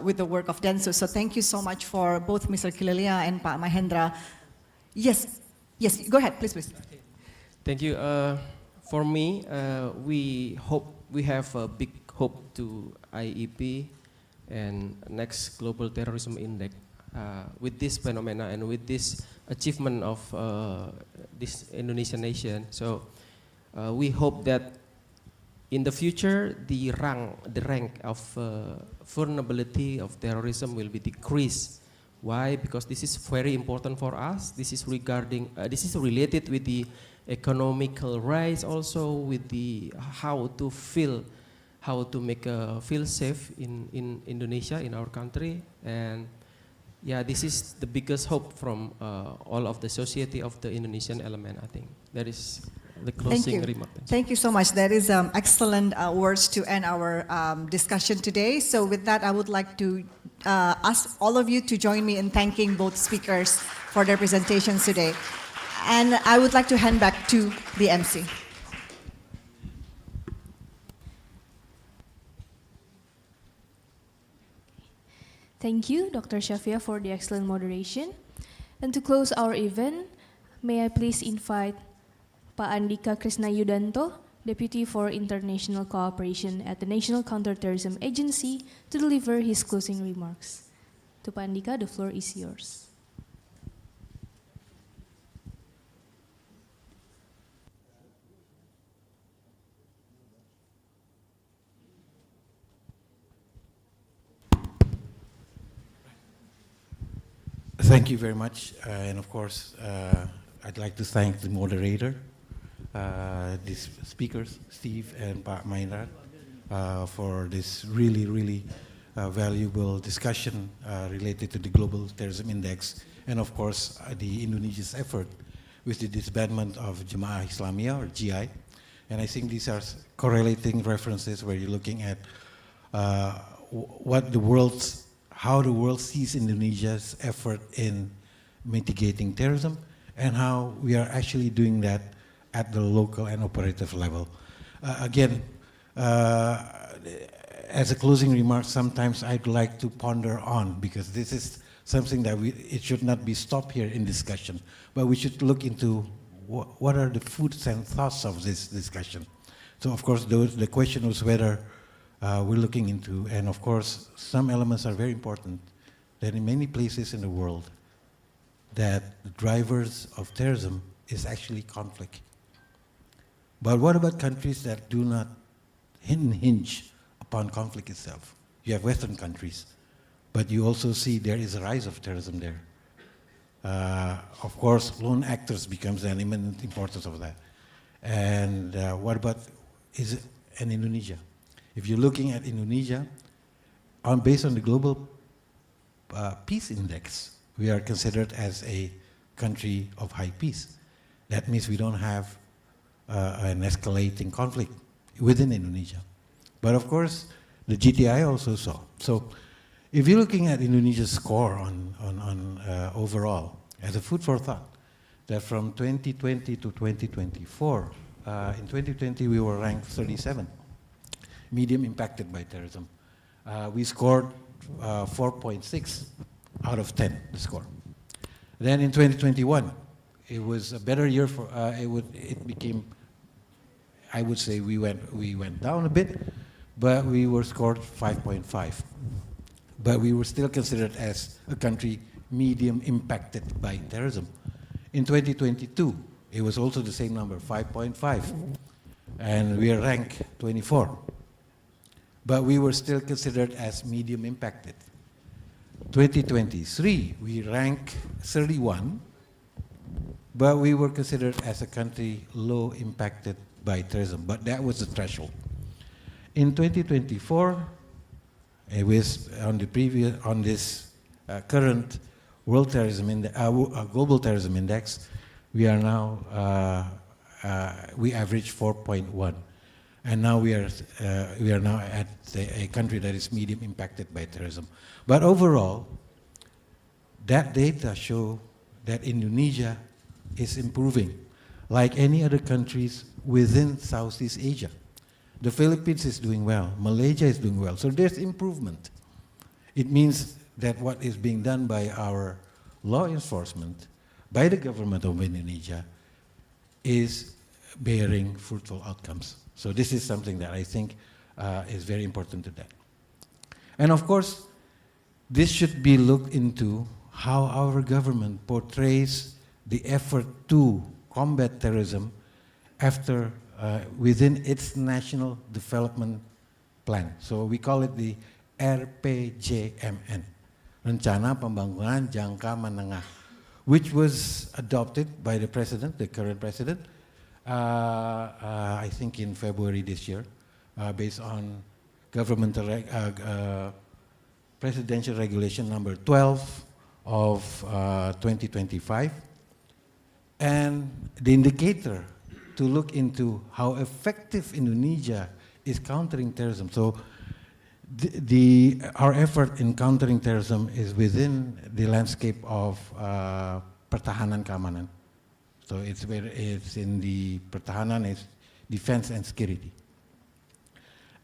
with the work of Densus. So thank you so much for both Mr. Killelea and Pak Mahendra. Yes, go ahead, please. Thank you. For me, we have a big hope to IEP and next Global Terrorism Index with this phenomena and with this achievement of this Indonesian nation. So we hope that in the future the rank of vulnerability of terrorism will be decreased. Why? Because this is very important for us. This is regarding, this is related with the economical rise, also with the how to make feel safe in Indonesia, in our country. And yeah, this is the biggest hope from all of the society of the Indonesian element, I think. That is the closing remark. Thank you so much. That is excellent words to end our discussion today. So with that, I would like to ask all of you to join me in thanking both speakers for their presentations today. And I would like to hand back to the MC. Thank you, Dr. Shafiah, for the excellent moderation. And to close our event, may I please invite Pak Andhika Chrisnayudhanto, Deputy for International Cooperation at the National Counterterrorism Agency, to deliver his closing remarks. To Pak Andhika, the floor is yours. Thank you very much. And of course, I'd like to thank the moderator, these speakers, Steve and Pak Maindra, for this really valuable discussion related to the Global Terrorism Index, and of course, the Indonesia's effort with the disbandment of Jemaah Islamiyah, or GI. And I think these are correlating references where you're looking at how the world sees Indonesia's effort in mitigating terrorism, and how we are actually doing that at the local and operative level. Again, as a closing remark, sometimes I'd like to ponder on, because this is something that it should not be stopped here in discussion, but we should look into what are the foods and thoughts of this discussion. So of course, the question was whether we're looking into, and of course, some elements are very important, that in many places in the world, that the drivers of terrorism is actually conflict. But what about countries that do not hinge upon conflict itself? You have Western countries, but you also see there is a rise of terrorism there. Of course, lone actors becomes an imminent importance of that. And what about in Indonesia? If you're looking at Indonesia, based on the Global Peace Index, we are considered as a country of high peace. That means we don't have an escalating conflict within Indonesia. But of course, the GTI also saw. So if you're looking at Indonesia's score on overall, as a food for thought, that from 2020 to 2024, in 2020 we were ranked 37, medium impacted by terrorism. We scored 4.6 out of 10, the score. Then in 2021, it was a better year for, it became, I would say we went down a bit, but we were scored 5.5. But we were still considered as a country medium impacted by terrorism. In 2022, it was also the same number, 5.5. And we are ranked 24. But we were still considered as medium impacted. 2023, we rank 31, but we were considered as a country low impacted by terrorism, but that was the threshold. In 2024, it was on this current World Terrorism Global Terrorism Index, we are now we average 4.1. And now we are now at a country that is medium impacted by terrorism. But overall, that data show that Indonesia is improving, like any other countries within Southeast Asia. The Philippines is doing well, Malaysia is doing well, so there's improvement. It means that what is being done by our law enforcement, by the government of Indonesia, is bearing fruitful outcomes. So this is something that I think is very important to that. And of course, this should be looked into how our government portrays the effort to combat terrorism after within its national development plan. So we call it the RPJMN, Rencana Pembangunan Jangka Menengah, which was adopted by the president, the current president, I think in February this year, based on presidential regulation number 12 of 2025. And the indicator to look into how effective Indonesia is countering terrorism. So our effort in countering terrorism is within the landscape of pertahanan keamanan. So it's in the pertahanan, it's defense and security.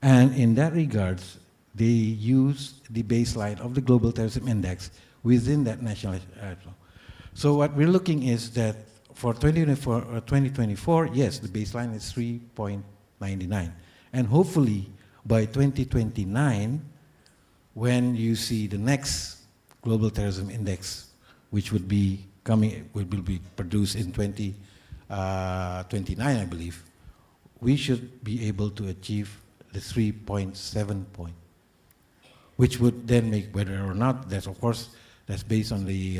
And in that regards, they use the baseline of the Global Terrorism Index within that national law. So what we're looking is that for 2024, yes, the baseline is 3.99. And hopefully by 2029, when you see the next Global Terrorism Index, which would be will be produced in 2029, I believe, we should be able to achieve the 3.7 point, which would then make whether or not, that's of course, That's based on the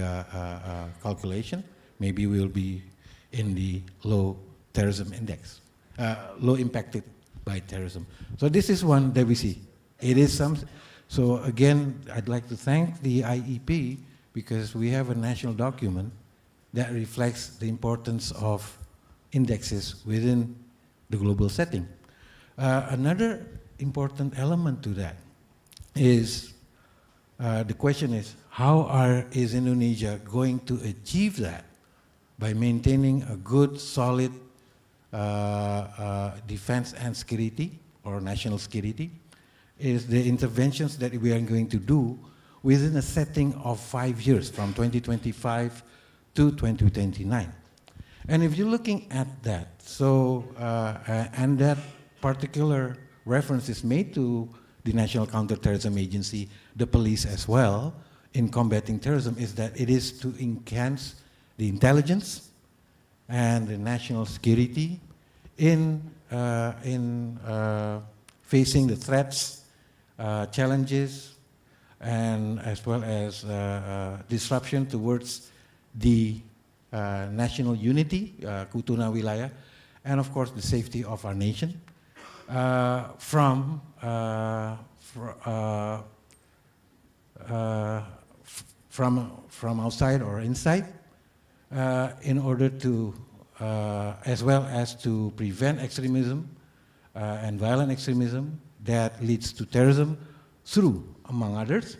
calculation. Maybe we'll be in the low terrorism index, low impacted by terrorism. So this is one that we see. It is some. So again, I'd like to thank the IEP because we have a national document that reflects the importance of indexes within the global setting. Another important element to that is the question is how is Indonesia going to achieve that by maintaining a good, solid defense and security or national security? Is the interventions that we are going to do within a setting of 5 years from 2025 to 2029. And if you're looking at that, so, and that particular reference is made to the National Counterterrorism Agency, the police as well, in combating terrorism, is that it is to enhance the intelligence and the national security in facing the threats, challenges, and as well as disruption towards the national unity, Kutuna Wilayah, and of course the safety of our nation from outside or inside, in order to, as well as to prevent extremism and violent extremism that leads to terrorism through, among others,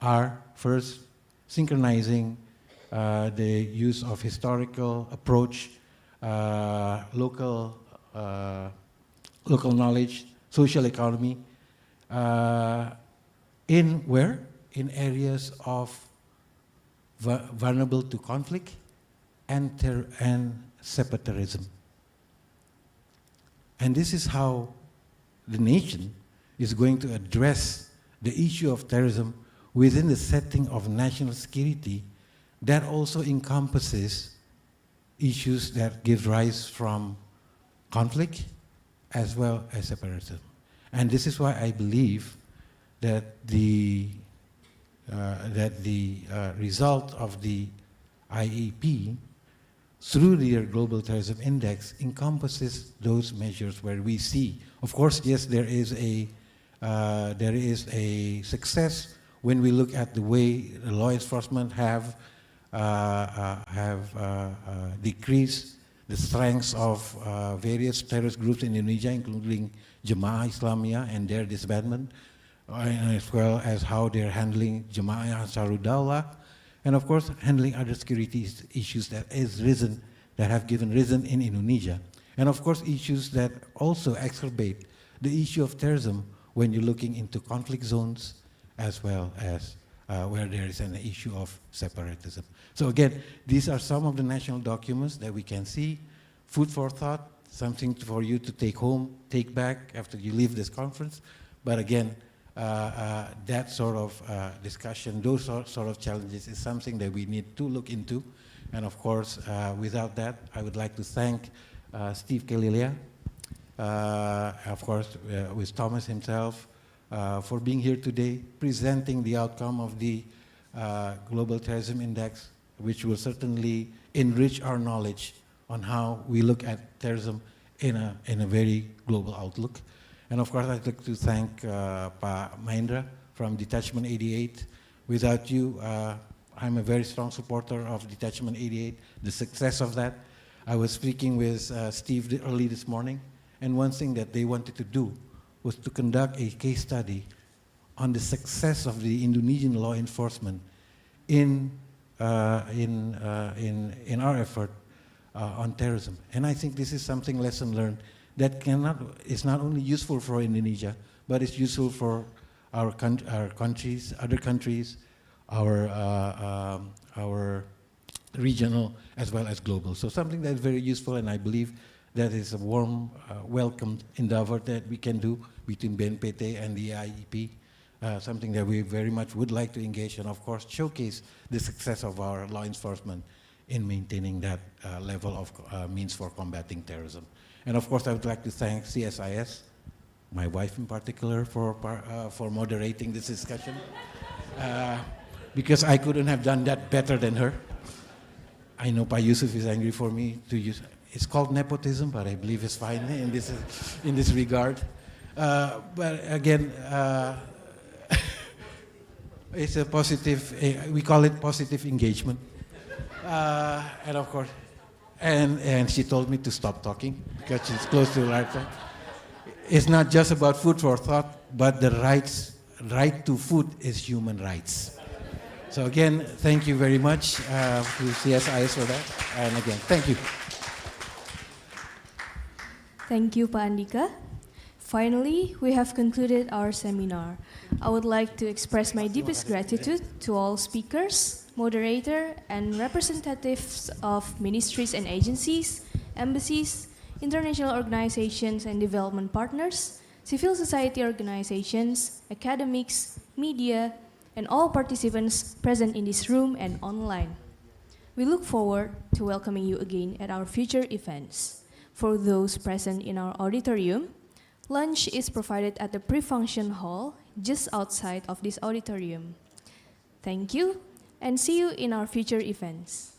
are first synchronizing the use of historical approach, local knowledge, social economy, in areas of vulnerable to conflict and separatism. And this is how the nation is going to address the issue of terrorism within the setting of national security that also encompasses issues that give rise from conflict as well as separatism. And this is why I believe that the result of the IEP through their Global Terrorism Index encompasses those measures where we see, of course, yes, there is a success when we look at the way the law enforcement have decreased the strengths of various terrorist groups in Indonesia, including Jemaah Islamiyah and their disbandment, as well as how they're handling Jemaah Ansarud Daulah, and of course handling other security issues that have risen in Indonesia, and of course issues that also exacerbate the issue of terrorism when you're looking into conflict zones, as well as where there is an issue of separatism. So again, these are some of the national documents that we can see, food for thought, something for you to take home, take back after you leave this conference. But again, that sort of discussion, those sort of challenges is something that we need to look into. And of course, without that, I would like to thank Steve Killelea, of course, with Thomas himself, for being here today, presenting the outcome of the Global Terrorism Index, which will certainly enrich our knowledge on how we look at terrorism in a very global outlook. And of course, I'd like to thank Pa Mahendra from Detachment 88. Without you, I'm a very strong supporter of Detachment 88, the success of that. I was speaking with Steve early this morning, and one thing that they wanted to do was to conduct a case study on the success of the Indonesian law enforcement in our effort on terrorism. And I think this is something lesson learned that is not only useful for Indonesia, but it's useful for our countries, other countries, our regional as well as global. So something that is very useful, and I believe that is a warm, welcomed endeavor that we can do between BNPT and the IEP, something that we very much would like to engage and of course showcase the success of our law enforcement in maintaining that level of means for combating terrorism. And of course I would like to thank CSIS, my wife in particular, for moderating this discussion. because I couldn't have done that better than her. I know Pa Yusuf is angry for me to use. It's called nepotism, but I believe it's fine in this regard. But again, it's a positive. We call it positive engagement. And of course, and she told me to stop talking because she's close to the right side. It's not just about food for thought, but the right to food is human rights. So again, thank you very much to CSIS for that. And again, thank you. Thank you, Pak Andhika. Finally, we have concluded our seminar. I would like to express my deepest gratitude to all speakers, moderator, and representatives of ministries and agencies, embassies, international organizations and development partners, civil society organizations, academics, media, and all participants present in this room and online. We look forward to welcoming you again at our future events. For those present in our auditorium, lunch is provided at the pre-function hall just outside of this auditorium. Thank you, and see you in our future events.